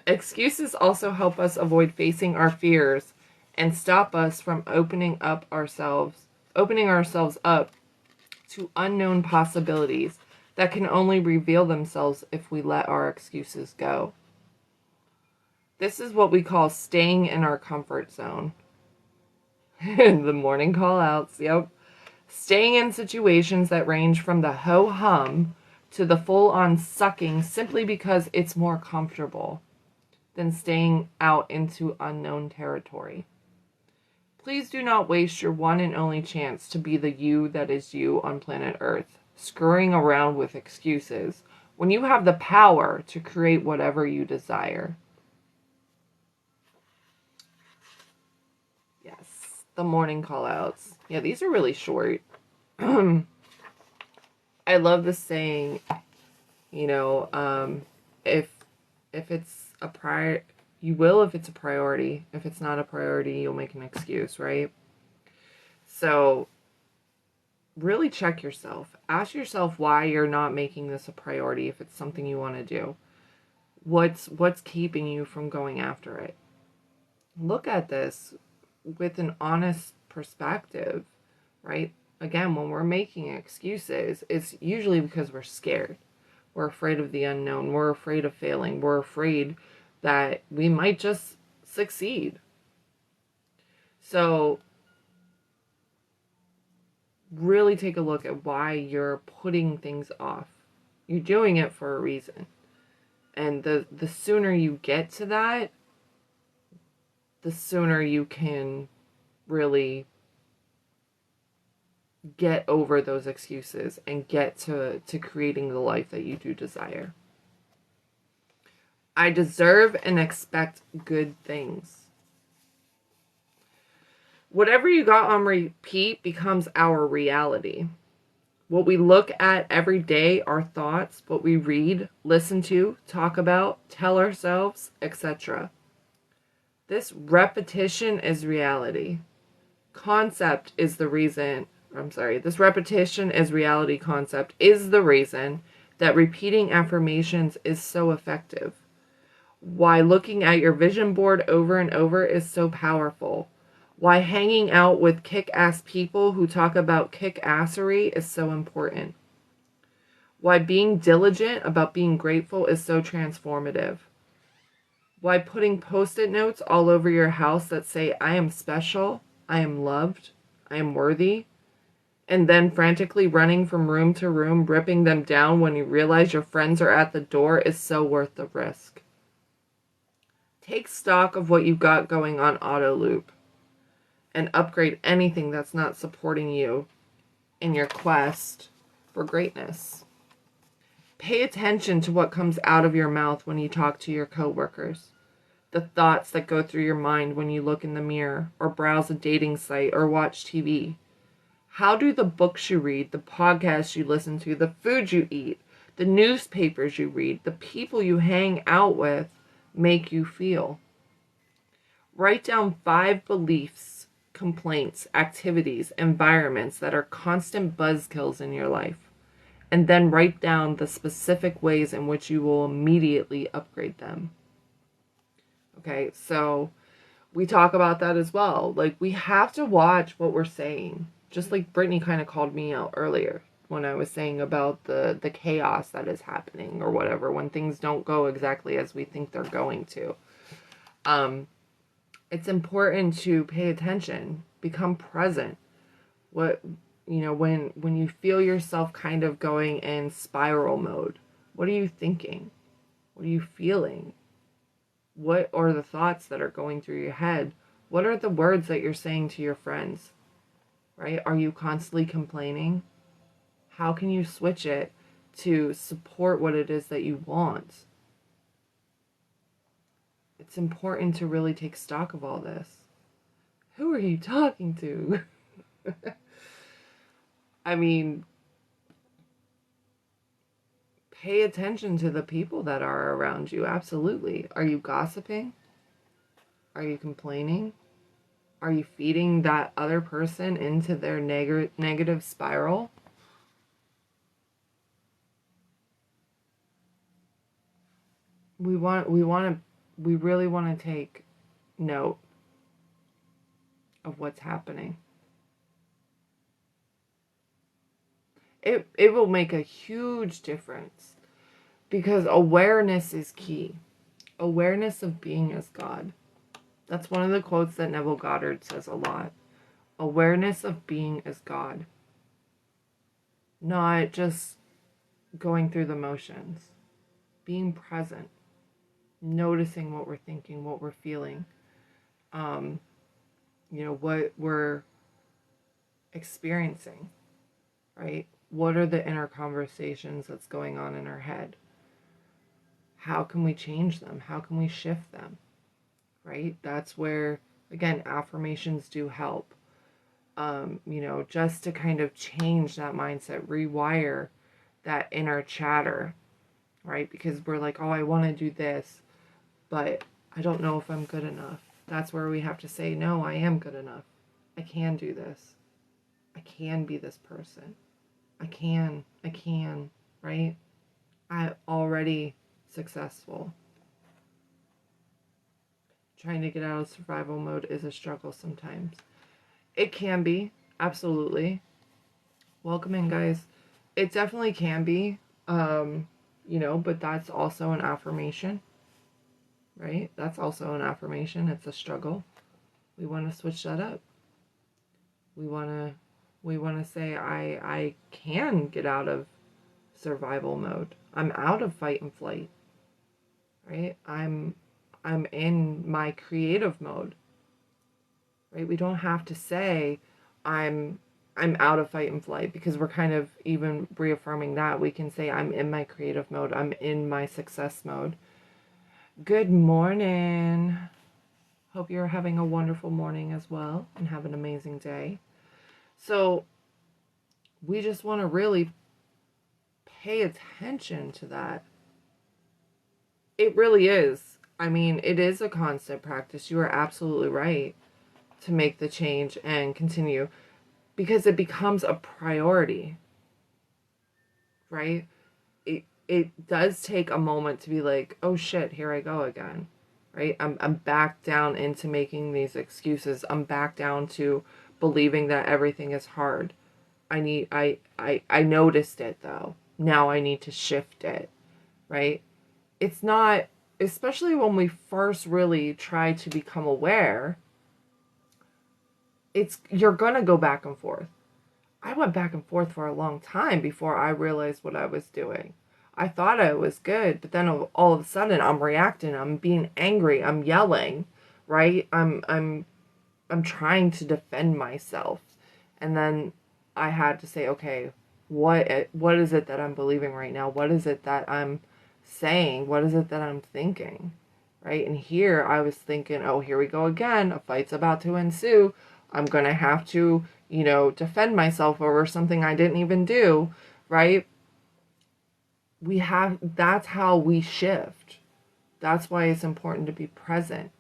[SPEAKER 1] Excuses also help us avoid facing our fears and stop us from opening ourselves up to unknown possibilities that can only reveal themselves if we let our excuses go. This is what we call staying in our comfort zone. The morning call outs, yep. Staying in situations that range from the ho-hum to the full-on sucking simply because it's more comfortable than staying out into unknown territory. Please do not waste your one and only chance to be the you that is you on planet Earth, screwing around with excuses when you have the power to create whatever you desire. Yes, the morning call-outs. Yeah, these are really short. I love the saying, if it's a you will if it's a priority. If it's not a priority, you'll make an excuse, right? So really check yourself. Ask yourself why you're not making this a priority if it's something you want to do. What's keeping you from going after it? Look at this with an honest perspective, right? Again, when we're making excuses, it's usually because we're scared. We're afraid of the unknown. We're afraid of failing. We're afraid that we might just succeed. So really take a look at why you're putting things off. You're doing it for a reason. And the sooner you get to that, the sooner you can really get over those excuses and get to creating the life that you do desire. I deserve and expect good things. Whatever you got on repeat becomes our reality. What we look at every day, our thoughts, what we read, listen to, talk about, tell ourselves, etc. This repetition is reality. This repetition is reality concept is the reason that repeating affirmations is so effective. Why looking at your vision board over and over is so powerful. Why hanging out with kick-ass people who talk about kick-assery is so important. Why being diligent about being grateful is so transformative. Why putting post-it notes all over your house that say, I am special, I am loved, I am worthy, and then frantically running from room to room, ripping them down when you realize your friends are at the door is so worth the risk. Take stock of what you've got going on auto loop and upgrade anything that's not supporting you in your quest for greatness. Pay attention to what comes out of your mouth when you talk to your coworkers. The thoughts that go through your mind when you look in the mirror or browse a dating site or watch TV. How do the books you read, the podcasts you listen to, the food you eat, the newspapers you read, the people you hang out with make you feel? Write down 5 beliefs, complaints, activities, environments that are constant buzzkills in your life. And then write down the specific ways in which you will immediately upgrade them. Okay, so we talk about that as well. Like, we have to watch what we're saying. Just like Brittany kind of called me out earlier when I was saying about the chaos that is happening or whatever, when things don't go exactly as we think they're going to. It's important to pay attention, become present. When you feel yourself kind of going in spiral mode, what are you thinking? What are you feeling? What are the thoughts that are going through your head? What are the words that you're saying to your friends? Right? Are you constantly complaining? How can you switch it to support what it is that you want? It's important to really take stock of all this. Who are you talking to? I mean, pay attention to the people that are around you. Absolutely. Are you gossiping? Are you complaining? Are you feeding that other person into their negative spiral? We really want to take note of what's happening. It will make a huge difference because awareness is key. Awareness of being as God. That's one of the quotes that Neville Goddard says a lot. Awareness of being as God. Not just going through the motions. Being present. Noticing what we're thinking, what we're feeling. What we're experiencing, right? What are the inner conversations that's going on in our head? How can we change them? How can we shift them? Right? That's where, again, affirmations do help. Just to kind of change that mindset, rewire that inner chatter, right? Because we're like, oh, I want to do this, but I don't know if I'm good enough. That's where we have to say, no, I am good enough. I can do this. I can be this person. I can, right? I'm already successful. Trying to get out of survival mode is a struggle sometimes. It can be, absolutely. Welcome in, guys. It definitely can be, but that's also an affirmation, right? That's also an affirmation. It's a struggle. We want to switch that up. We want to say, I can get out of survival mode. I'm out of fight and flight, right? I'm in my creative mode, right? We don't have to say I'm out of fight and flight, because we're kind of even reaffirming that. We can say I'm in my creative mode. I'm in my success mode. Good morning. Hope you're having a wonderful morning as well and have an amazing day. So we just want to really pay attention to that. It really is. I mean, it is a constant practice. You are absolutely right to make the change and continue, because it becomes a priority, right? It does take a moment to be like, oh shit, here I go again, right? I'm back down into making these excuses. I'm back down to believing that everything is hard. I noticed it though. Now I need to shift it, right? It's not, especially when we first really try to become aware, you're gonna go back and forth. I went back and forth for a long time before I realized what I was doing. I thought I was good, but then all of a sudden I'm reacting. I'm being angry. I'm yelling, right? I'm trying to defend myself. And then I had to say, okay, what is it that I'm believing right now? What is it that I'm saying? What is it that I'm thinking? Right? And here I was thinking, oh, here we go again. A fight's about to ensue. I'm going to have to, defend myself over something I didn't even do, right? That's how we shift. That's why it's important to be present.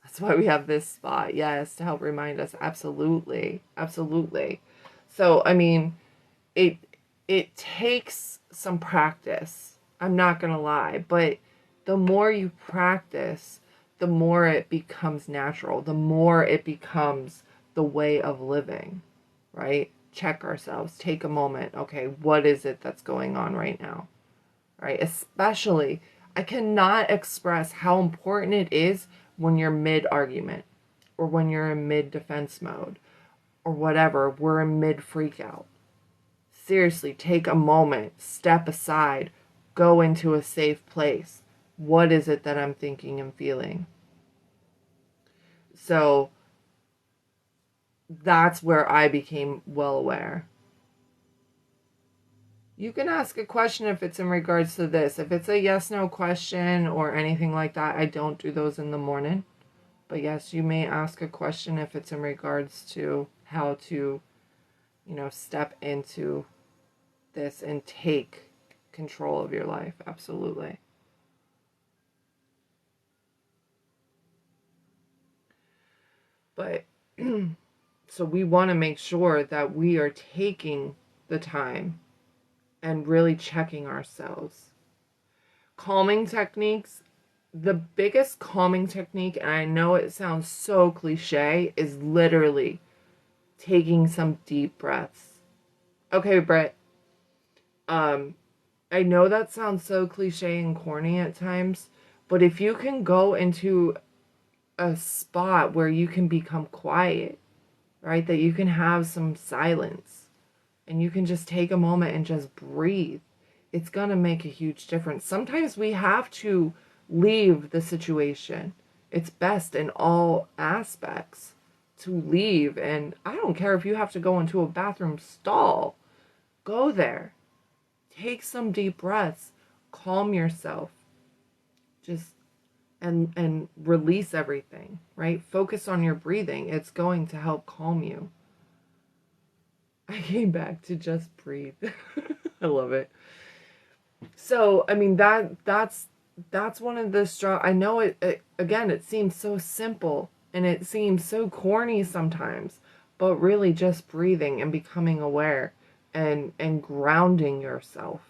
[SPEAKER 1] That's why we have this spot, yes, to help remind us. Absolutely. Absolutely. So, I mean, it takes some practice. I'm not going to lie, but the more you practice, the more it becomes natural, the more it becomes the way of living, right? Check ourselves, take a moment. Okay, what is it that's going on right now, right? Especially, I cannot express how important it is when you're mid-argument, or when you're in mid-defense mode, or whatever, we're in mid-freak-out. Seriously, take a moment, step aside, go into a safe place. What is it that I'm thinking and feeling? So that's where I became well aware. You can ask a question if it's in regards to this. If it's a yes/no question or anything like that, I don't do those in the morning. But yes, you may ask a question if it's in regards to how to, step into this and take control of your life. Absolutely. But so we want to make sure that we are taking the time and really checking ourselves. Calming techniques. The biggest calming technique, and I know it sounds so cliche, is literally taking some deep breaths. Okay, Brett. I know that sounds so cliche and corny at times, but if you can go into a spot where you can become quiet, right? That you can have some silence and you can just take a moment and just breathe. It's going to make a huge difference. Sometimes we have to leave the situation. It's best in all aspects to leave. And I don't care if you have to go into a bathroom stall, go there. Take some deep breaths, calm yourself. Just and release everything, right? Focus on your breathing. It's going to help calm you. I came back to just breathe. I love it. So, I mean that's one of the strong. I know it again. It seems so simple and it seems so corny sometimes, but really just breathing and becoming aware and grounding yourself.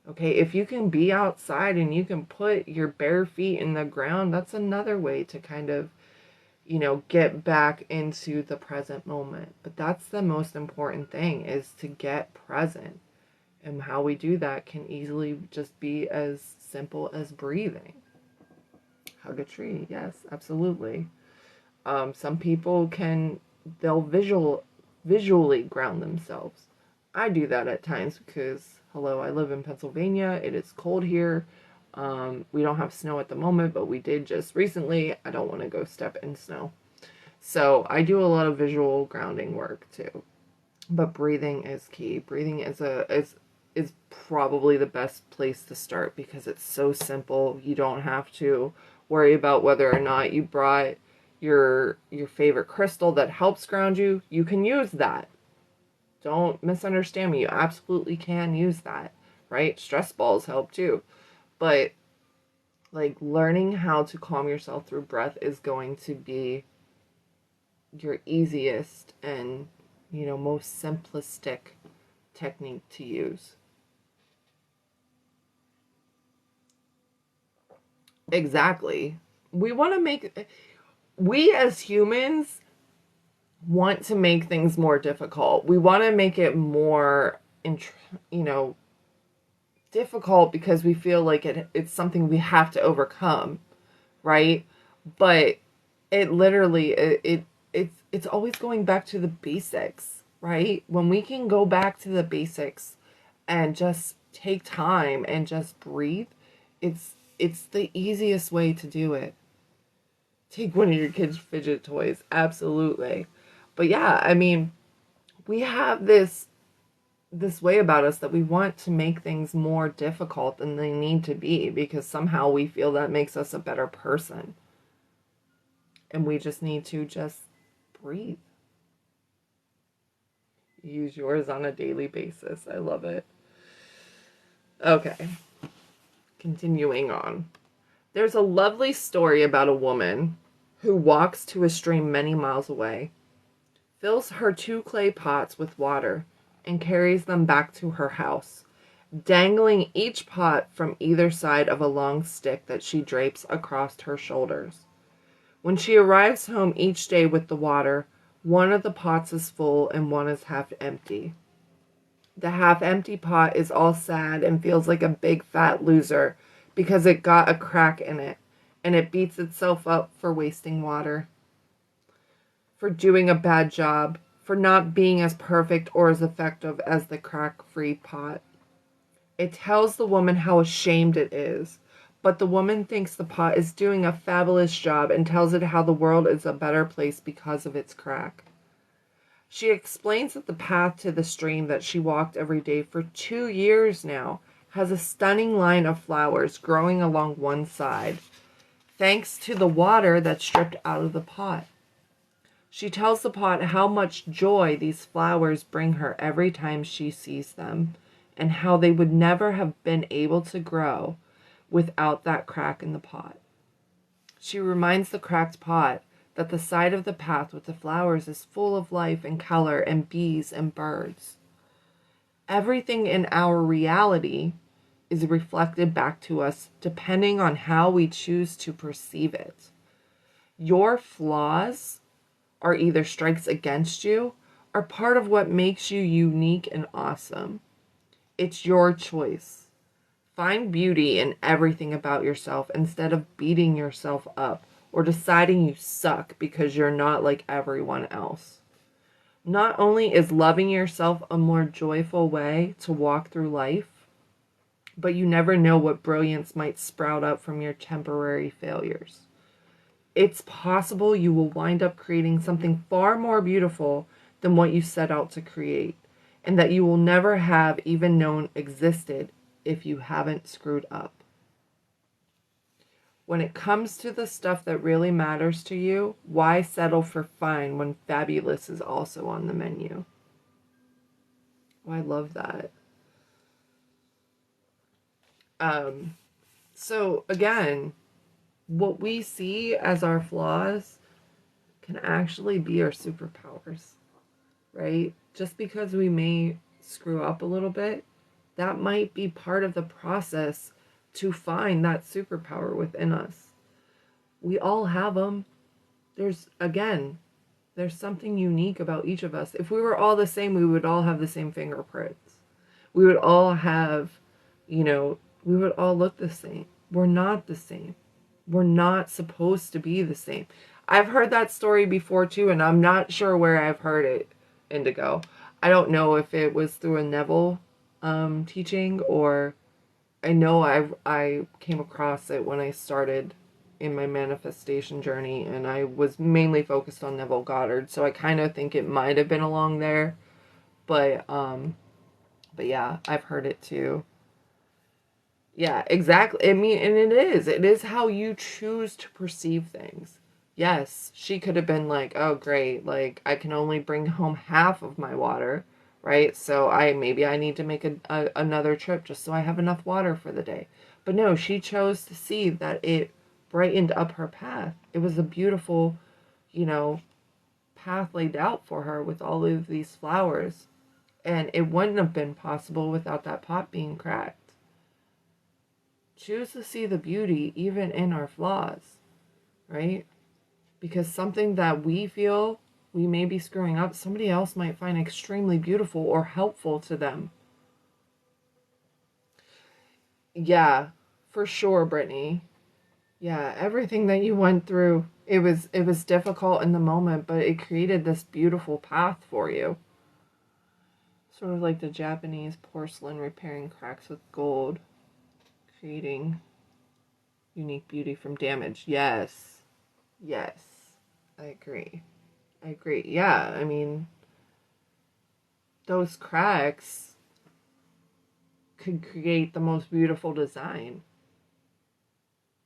[SPEAKER 1] Okay, if you can be outside and you can put your bare feet in the ground, that's another way to kind of, get back into the present moment. But that's the most important thing, is to get present. And how we do that can easily just be as simple as breathing. Hug a tree, yes, absolutely. Some people they'll visually ground themselves. I do that at times because, hello, I live in Pennsylvania. It is cold here. We don't have snow at the moment, but we did just recently. I don't want to go step in snow. So I do a lot of visual grounding work too. But breathing is key. Breathing is probably the best place to start because it's so simple. You don't have to worry about whether or not you brought your favorite crystal that helps ground you. You can use that. Don't misunderstand me. You absolutely can use that, right? Stress balls help too. But like learning how to calm yourself through breath is going to be your easiest and, most simplistic technique to use. Exactly. We as humans want to make things more difficult. We want to make it more, you know, difficult because we feel like it's something we have to overcome, right? But it literally it's always going back to the basics, right? When we can go back to the basics and just take time and just breathe, it's the easiest way to do it. Take one of your kids' fidget toys, absolutely. But yeah, I mean, we have this way about us that we want to make things more difficult than they need to be because somehow we feel that makes us a better person. And we just need to just breathe. Use yours on a daily basis. I love it. Okay, continuing on. There's a lovely story about a woman who walks to a stream many miles away, fills her 2 clay pots with water, and carries them back to her house, dangling each pot from either side of a long stick that she drapes across her shoulders. When she arrives home each day with the water, one of the pots is full and one is half empty. The half empty pot is all sad and feels like a big fat loser because it got a crack in it, and it beats itself up for wasting water, for doing a bad job, for not being as perfect or as effective as the crack-free pot. It tells the woman how ashamed it is, but the woman thinks the pot is doing a fabulous job and tells it how the world is a better place because of its crack. She explains that the path to the stream that she walked every day for 2 years now has a stunning line of flowers growing along one side, thanks to the water that's stripped out of the pot. She tells the pot how much joy these flowers bring her every time she sees them, and how they would never have been able to grow without that crack in the pot. She reminds the cracked pot that the side of the path with the flowers is full of life and color and bees and birds. Everything in our reality is reflected back to us depending on how we choose to perceive it. Your flaws are either strikes against you or part of what makes you unique and awesome. It's your choice. Find beauty in everything about yourself instead of beating yourself up or deciding you suck because you're not like everyone else. Not only is loving yourself a more joyful way to walk through life, but you never know what brilliance might sprout up from your temporary failures. It's possible you will wind up creating something far more beautiful than what you set out to create, and that you will never have even known existed if you haven't screwed up. When it comes to the stuff that really matters to you, why settle for fine when fabulous is also on the menu? Oh, I love that. So again, what we see as our flaws can actually be our superpowers, right? Just because we may screw up a little bit, that might be part of the process to find that superpower within us. We all have them. There's something unique about each of us. If we were all the same, we would all have the same fingerprints. We would all have, we would all look the same. We're not the same. We're not supposed to be the same. I've heard that story before too, and I'm not sure where I've heard it, Indigo. I don't know if it was through a Neville teaching, or I know I came across it when I started in my manifestation journey, and I was mainly focused on Neville Goddard, so I kind of think it might have been along there, but yeah, I've heard it too. Yeah, exactly. I mean, and it is how you choose to perceive things. Yes, she could have been like, oh great, like I can only bring home half of my water, right? So maybe I need to make another trip just so I have enough water for the day. But no, she chose to see that it brightened up her path. It was a beautiful, you know, path laid out for her with all of these flowers. And it wouldn't have been possible without that pot being cracked. Choose to see the beauty even in our flaws, right? Because something that we feel we may be screwing up, somebody else might find extremely beautiful or helpful to them. Yeah, for sure, Brittany. Yeah, everything that you went through, it was difficult in the moment, but it created this beautiful path for you. Sort of like the Japanese porcelain repairing cracks with gold, creating unique beauty from damage. Yes. Yes. I agree. Yeah, I mean, those cracks could create the most beautiful design,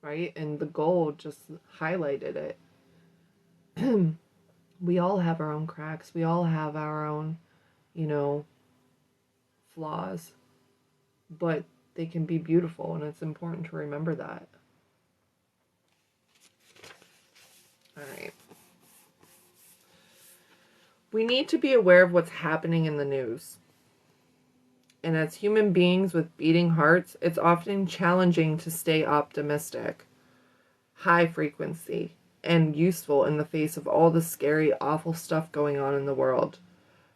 [SPEAKER 1] right? And the gold just highlighted it. We all have our own cracks. We all have our own, flaws, but they can be beautiful, and it's important to remember that. All right. We need to be aware of what's happening in the news. And as human beings with beating hearts, it's often challenging to stay optimistic, high frequency, and useful in the face of all the scary, awful stuff going on in the world.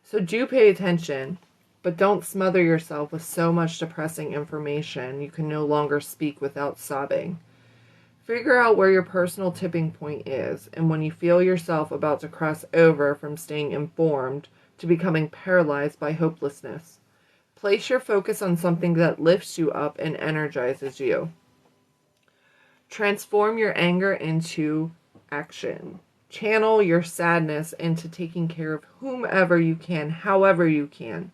[SPEAKER 1] So do pay attention, but don't smother yourself with so much depressing information you can no longer speak without sobbing. Figure out where your personal tipping point is, and when you feel yourself about to cross over from staying informed to becoming paralyzed by hopelessness, place your focus on something that lifts you up and energizes you. Transform your anger into action. Channel your sadness into taking care of whomever you can, however you can.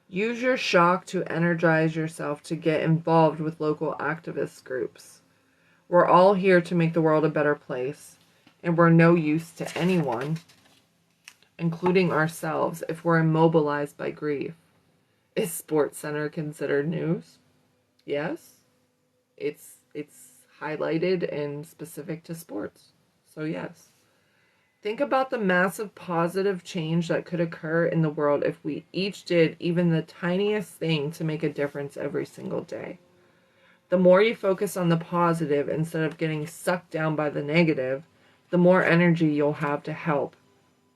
[SPEAKER 1] Use your shock to energize yourself to get involved with local activist groups. We're all here to make the world a better place, and we're no use to anyone, including ourselves, if we're immobilized by grief. Is SportsCenter considered news? Yes. It's highlighted and specific to sports. So yes. Think about the massive positive change that could occur in the world if we each did even the tiniest thing to make a difference every single day. The more you focus on the positive instead of getting sucked down by the negative, the more energy you'll have to help,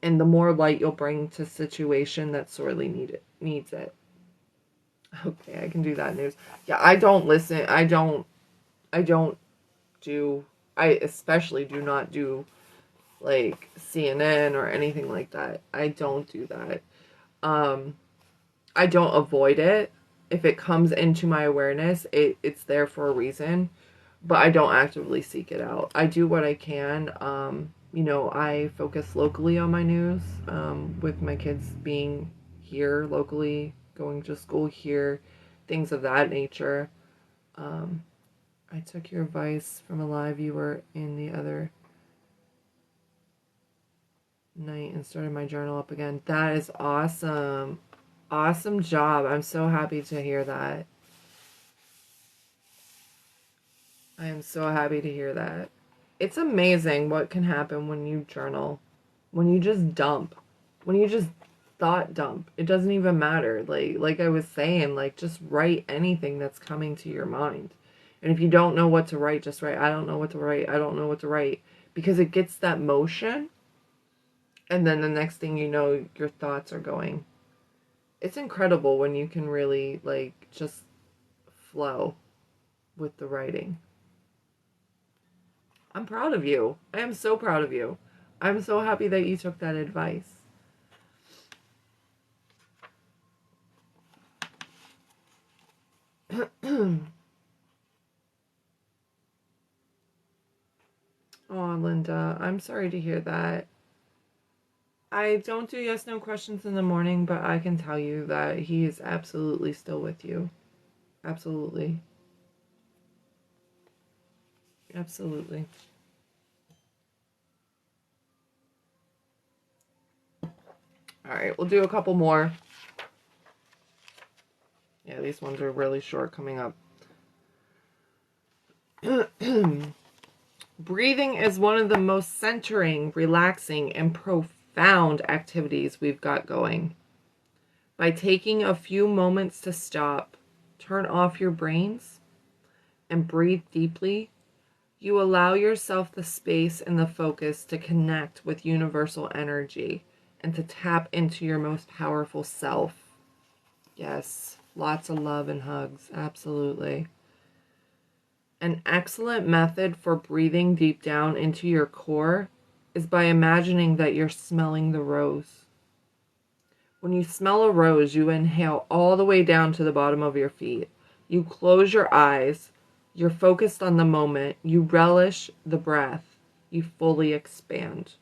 [SPEAKER 1] and the more light you'll bring to a situation that sorely needs it. Okay, I can do that news. Yeah, I don't listen. I don't do, I especially do not do like CNN or anything like that. I don't do that. Um, I don't avoid it. If it comes into my awareness, it's there for a reason, but I don't actively seek it out. I do what I can. I focus locally on my news, with my kids being here locally, going to school here, things of that nature. Um, I took your advice from a live viewer in the other night and started my journal up again. That is awesome. Awesome job. I'm so happy to hear that. I am so happy to hear that. It's amazing what can happen when you journal. When you just dump. When you just thought dump. It doesn't even matter. Like I was saying, like just write anything that's coming to your mind. And if you don't know what to write, just write, I don't know what to write. I don't know what to write. Because it gets that motion. And then the next thing you know, your thoughts are going. It's incredible when you can really like just flow with the writing. I'm proud of you. I am so proud of you. I'm so happy that you took that advice. Oh, Linda, I'm sorry to hear that. I don't do yes no questions in the morning, but I can tell you that he is absolutely still with you. Absolutely. Absolutely. All right, we'll do a couple more. Yeah, these ones are really short coming up. Breathing is one of the most centering, relaxing, and profound activities we've got going. By taking a few moments to stop, turn off your brains, and breathe deeply, you allow yourself the space and the focus to connect with universal energy and to tap into your most powerful self. Yes, lots of love and hugs, absolutely. An excellent method for breathing deep down into your core is by imagining that you're smelling the rose. When you smell a rose, you inhale all the way down to the bottom of your feet. You close your eyes. You're focused on the moment. You relish the breath. You fully expand.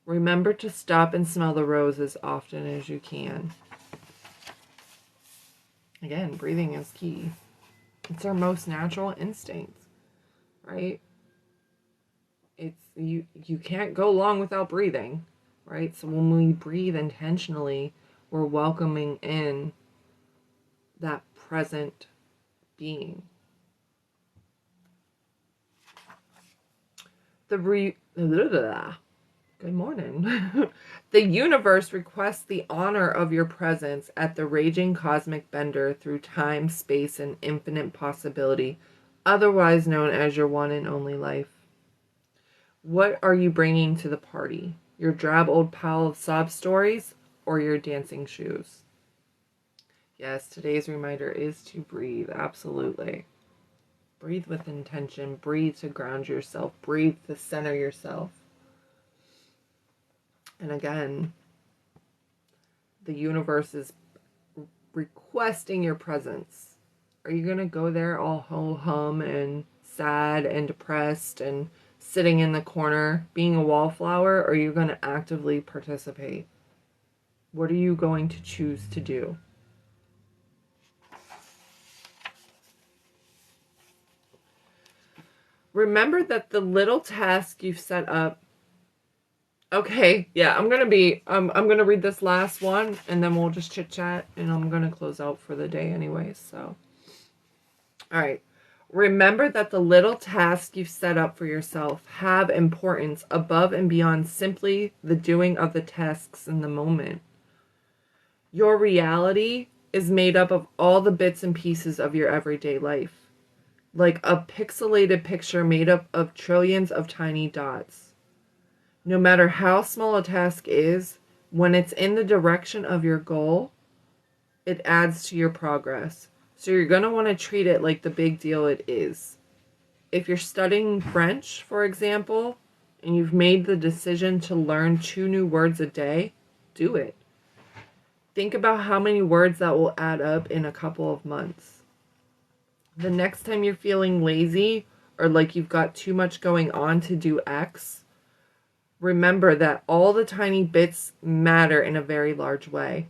[SPEAKER 1] Remember to stop and smell the rose as often as you can. Again, breathing is key. It's our most natural instinct, right? It's you can't go long without breathing, right? So when we breathe intentionally, we're welcoming in that present being. Good morning. The universe requests the honor of your presence at the raging cosmic bender through time, space, and infinite possibility, otherwise known as your one and only life. What are you bringing to the party? Your drab old pile of sob stories or your dancing shoes? Yes, today's reminder is to breathe. Absolutely. Breathe with intention. Breathe to ground yourself. Breathe to center yourself. And again, the universe is requesting your presence. Are you going to go there all ho-hum and sad and depressed and sitting in the corner being a wallflower, or are you going to actively participate? What are you going to choose to do? Remember that the little task you've set up. Okay, yeah, I'm gonna read this last one and then we'll just chit chat and I'm gonna close out for the day anyway. So, all right. Remember that the little tasks you've set up for yourself have importance above and beyond simply the doing of the tasks in the moment. Your reality is made up of all the bits and pieces of your everyday life, like a pixelated picture made up of trillions of tiny dots. No matter how small a task is, when it's in the direction of your goal, it adds to your progress. So you're going to want to treat it like the big deal it is. If you're studying French, for example, and you've made the decision to learn 2 new words a day, do it. Think about how many words that will add up in a couple of months. The next time you're feeling lazy or like you've got too much going on to do X, remember that all the tiny bits matter in a very large way.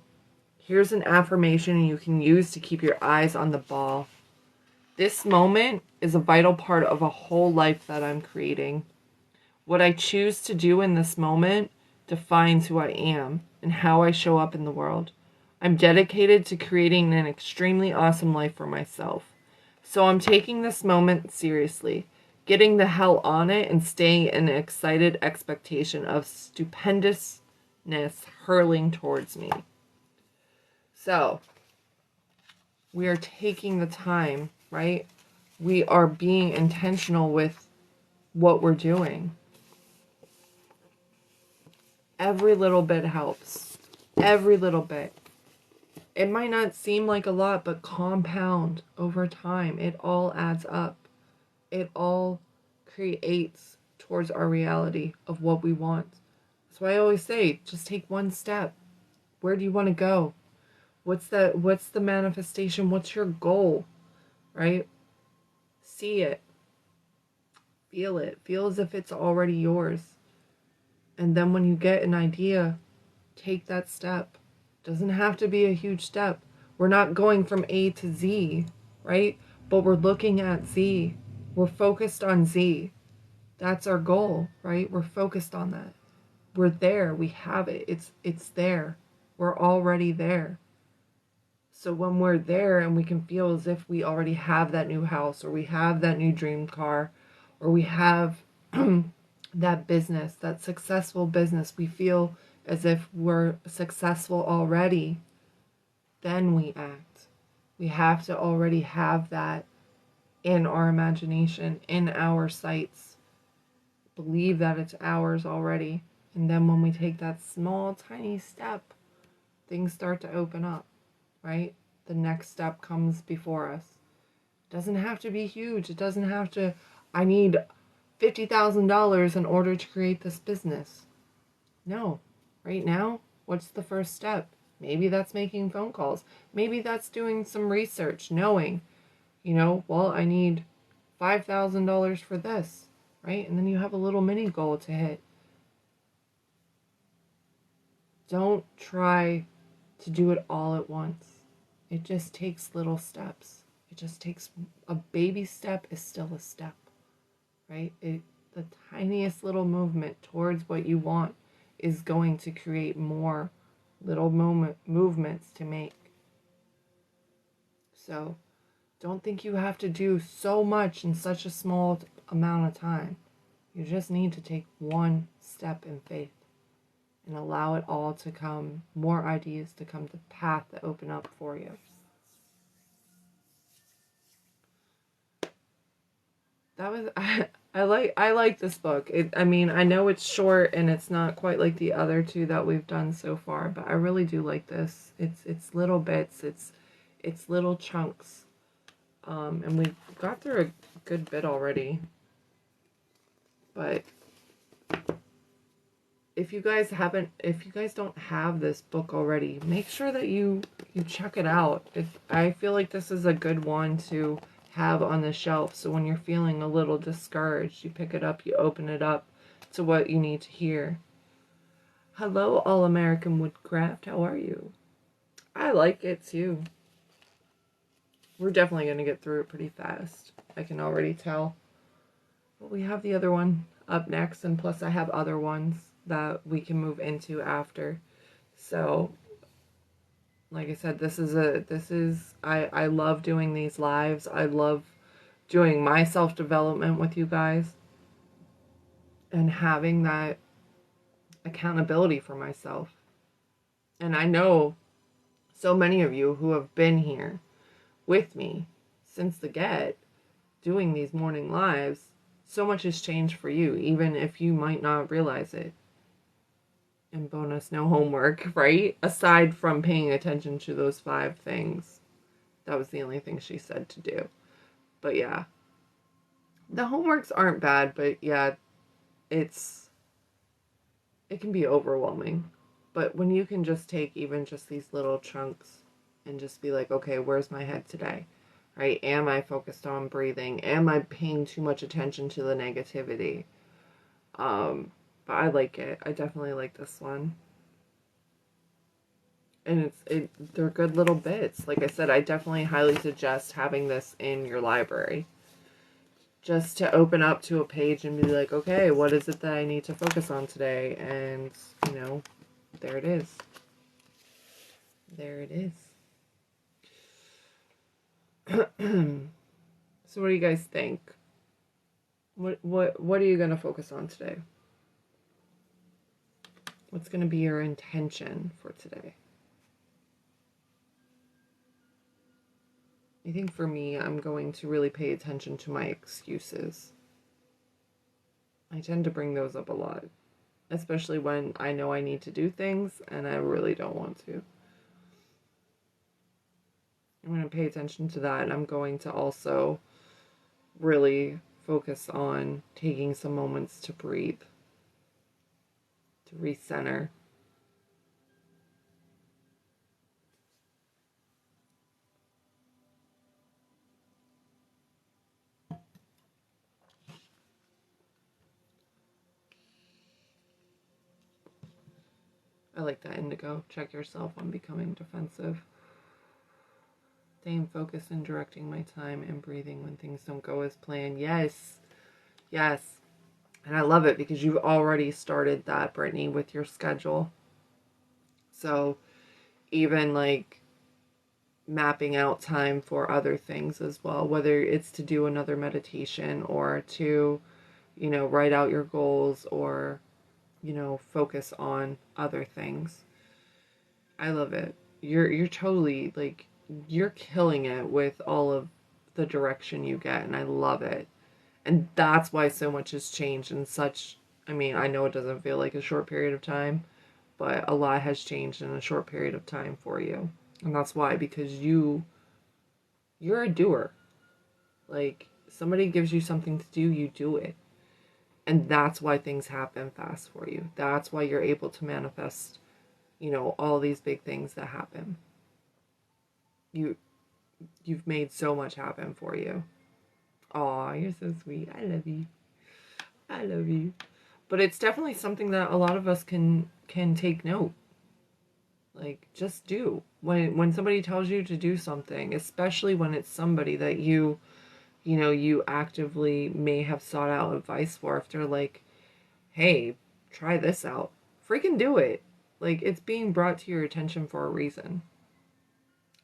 [SPEAKER 1] Here's an affirmation you can use to keep your eyes on the ball. This moment is a vital part of a whole life that I'm creating. What I choose to do in this moment defines who I am and how I show up in the world. I'm dedicated to creating an extremely awesome life for myself. So I'm taking this moment seriously, getting the hell on it and staying in an excited expectation of stupendousness hurling towards me. So, we are taking the time, right? We are being intentional with what we're doing. Every little bit helps. Every little bit. It might not seem like a lot, but compound over time. It all adds up. It all creates towards our reality of what we want. That's why I always say, just take one step. Where do you want to go? What's the manifestation? What's your goal? Right? See it. Feel it. Feel as if it's already yours. And then when you get an idea, take that step. Doesn't have to be a huge step. We're not going from A to Z, right? But we're looking at Z. We're focused on Z. That's our goal, right? We're focused on that. We're there. We have it. It's there. We're already there. So when we're there and we can feel as if we already have that new house or we have that new dream car or we have that business, that successful business, we feel as if we're successful already, then we act. We have to already have that in our imagination, in our sights. Believe that it's ours already. And then when we take that small, tiny step, things start to open up. Right? The next step comes before us. It doesn't have to be huge. It doesn't have to, I need $50,000 in order to create this business. No. Right now, what's the first step? Maybe that's making phone calls. Maybe that's doing some research, knowing, well, I need $5,000 for this, right? And then you have a little mini goal to hit. Don't try to do it all at once. It just takes little steps. It just takes a baby step is still a step, right? The tiniest little movement towards what you want is going to create more little movements to make. So don't think you have to do so much in such a small amount of time. You just need to take one step in faith and allow it all to come, more ideas to come to path that open up for you. That was I like this book. I know it's short and it's not quite like the other two that we've done so far, but I really do like this. It's little bits, it's little chunks. And we've got through a good bit already. But if you guys don't have this book already, make sure that you check it out. I feel like this is a good one to have on the shelf, so when you're feeling a little discouraged, you pick it up, you open it up to what you need to hear. Hello, All-American Woodcraft, how are you? I like it too. We're definitely going to get through it pretty fast. I can already tell. But we have the other one up next, and plus I have other ones that we can move into after. So, like I said, I love doing these lives. I love doing my self-development with you guys and having that accountability for myself. And I know so many of you who have been here with me since the get, doing these morning lives, so much has changed for you, even if you might not realize it. And bonus, no homework, right? Aside from paying attention to those 5 things. That was the only thing she said to do. But yeah. The homeworks aren't bad, but yeah, it can be overwhelming. But when you can just take even just these little chunks and just be like, okay, where's my head today? Right? Am I focused on breathing? Am I paying too much attention to the negativity? But I like it. I definitely like this one. And they're good little bits. Like I said, I definitely highly suggest having this in your library. Just to open up to a page and be like, okay, what is it that I need to focus on today? And, there it is. There it is. So what do you guys think? What are you going to focus on today? What's going to be your intention for today? I think for me, I'm going to really pay attention to my excuses. I tend to bring those up a lot, especially when I know I need to do things and I really don't want to. I'm going to pay attention to that, and I'm going to also really focus on taking some moments to breathe, to recenter. I like that indigo. Check yourself on becoming defensive. Staying focused and directing my time and breathing when things don't go as planned. Yes. Yes. And I love it because you've already started that, Brittany, with your schedule. So even like mapping out time for other things as well, whether it's to do another meditation or to, write out your goals or, focus on other things. I love it. You're totally like you're killing it with all of the direction you get, and I love it. And that's why so much has changed in such, I mean, I know it doesn't feel like a short period of time, but a lot has changed in a short period of time for you. And that's why, because you're a doer. Like somebody gives you something to do, you do it. And that's why things happen fast for you. That's why you're able to manifest, all these big things that happen. You've made so much happen for you. Aw, you're so sweet. I love you. I love you. But it's definitely something that a lot of us can take note. Like just do. When somebody tells you to do something, especially when it's somebody that you actively may have sought out advice for, if they're like, "Hey, try this out." Freaking do it. Like it's being brought to your attention for a reason.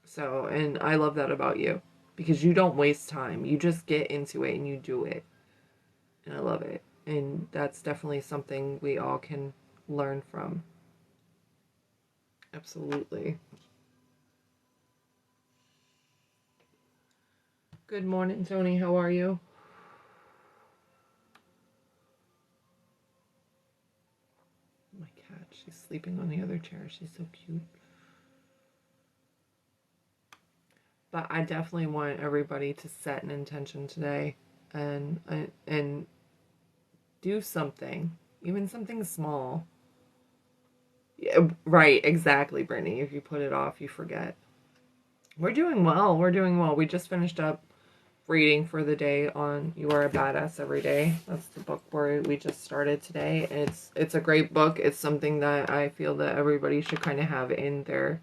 [SPEAKER 1] So, and I love that about you because you don't waste time. You just get into it and you do it. And I love it. And that's definitely something we all can learn from. Absolutely. Good morning, Tony. How are you? My cat, she's sleeping on the other chair. She's so cute. But I definitely want everybody to set an intention today and do something, even something small. Yeah, right, exactly, Brittany. If you put it off, you forget. We're doing well. We're doing well. We just finished up reading for the day on You Are a Badass Every Day. That's the book where we just started today. It's a great book. It's something that I feel that everybody should kind of have in their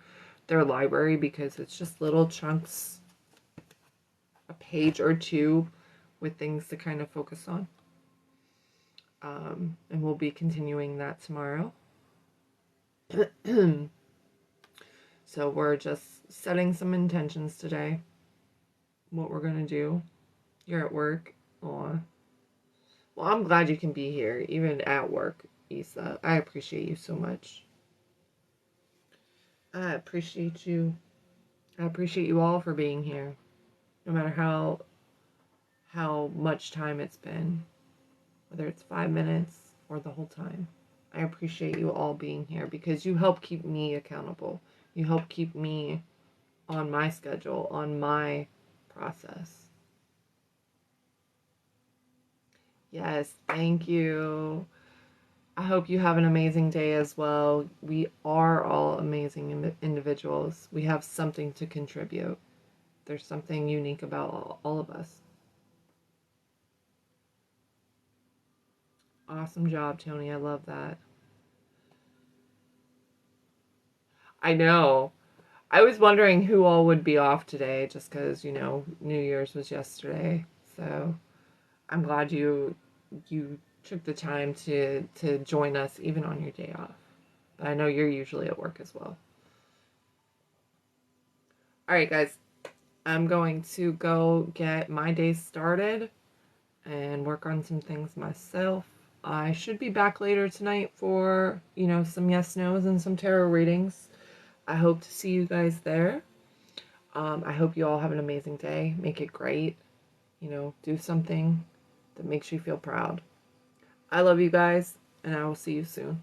[SPEAKER 1] library because it's just little chunks, a page or two with things to kind of focus on. And we'll be continuing that tomorrow. So we're just setting some intentions today. What we're going to do. You're at work. Aw. Well, I'm glad you can be here, even at work, Issa. I appreciate you so much. I appreciate you. I appreciate you all for being here. No matter how much time it's been. Whether it's 5 minutes or the whole time. I appreciate you all being here because you help keep me accountable. You help keep me on my schedule, on my process. Yes, thank you. I hope you have an amazing day as well. We are all amazing individuals. We have something to contribute. There's something unique about all of us. Awesome job, Tony. I love that. I know. I was wondering who all would be off today just because, New Year's was yesterday. So I'm glad you took the time to join us even on your day off. But I know you're usually at work as well. All right, guys. I'm going to go get my day started and work on some things myself. I should be back later tonight for, some yes nos and some tarot readings. I hope to see you guys there. I hope you all have an amazing day. Make it great. Do something that makes you feel proud. I love you guys, and I will see you soon.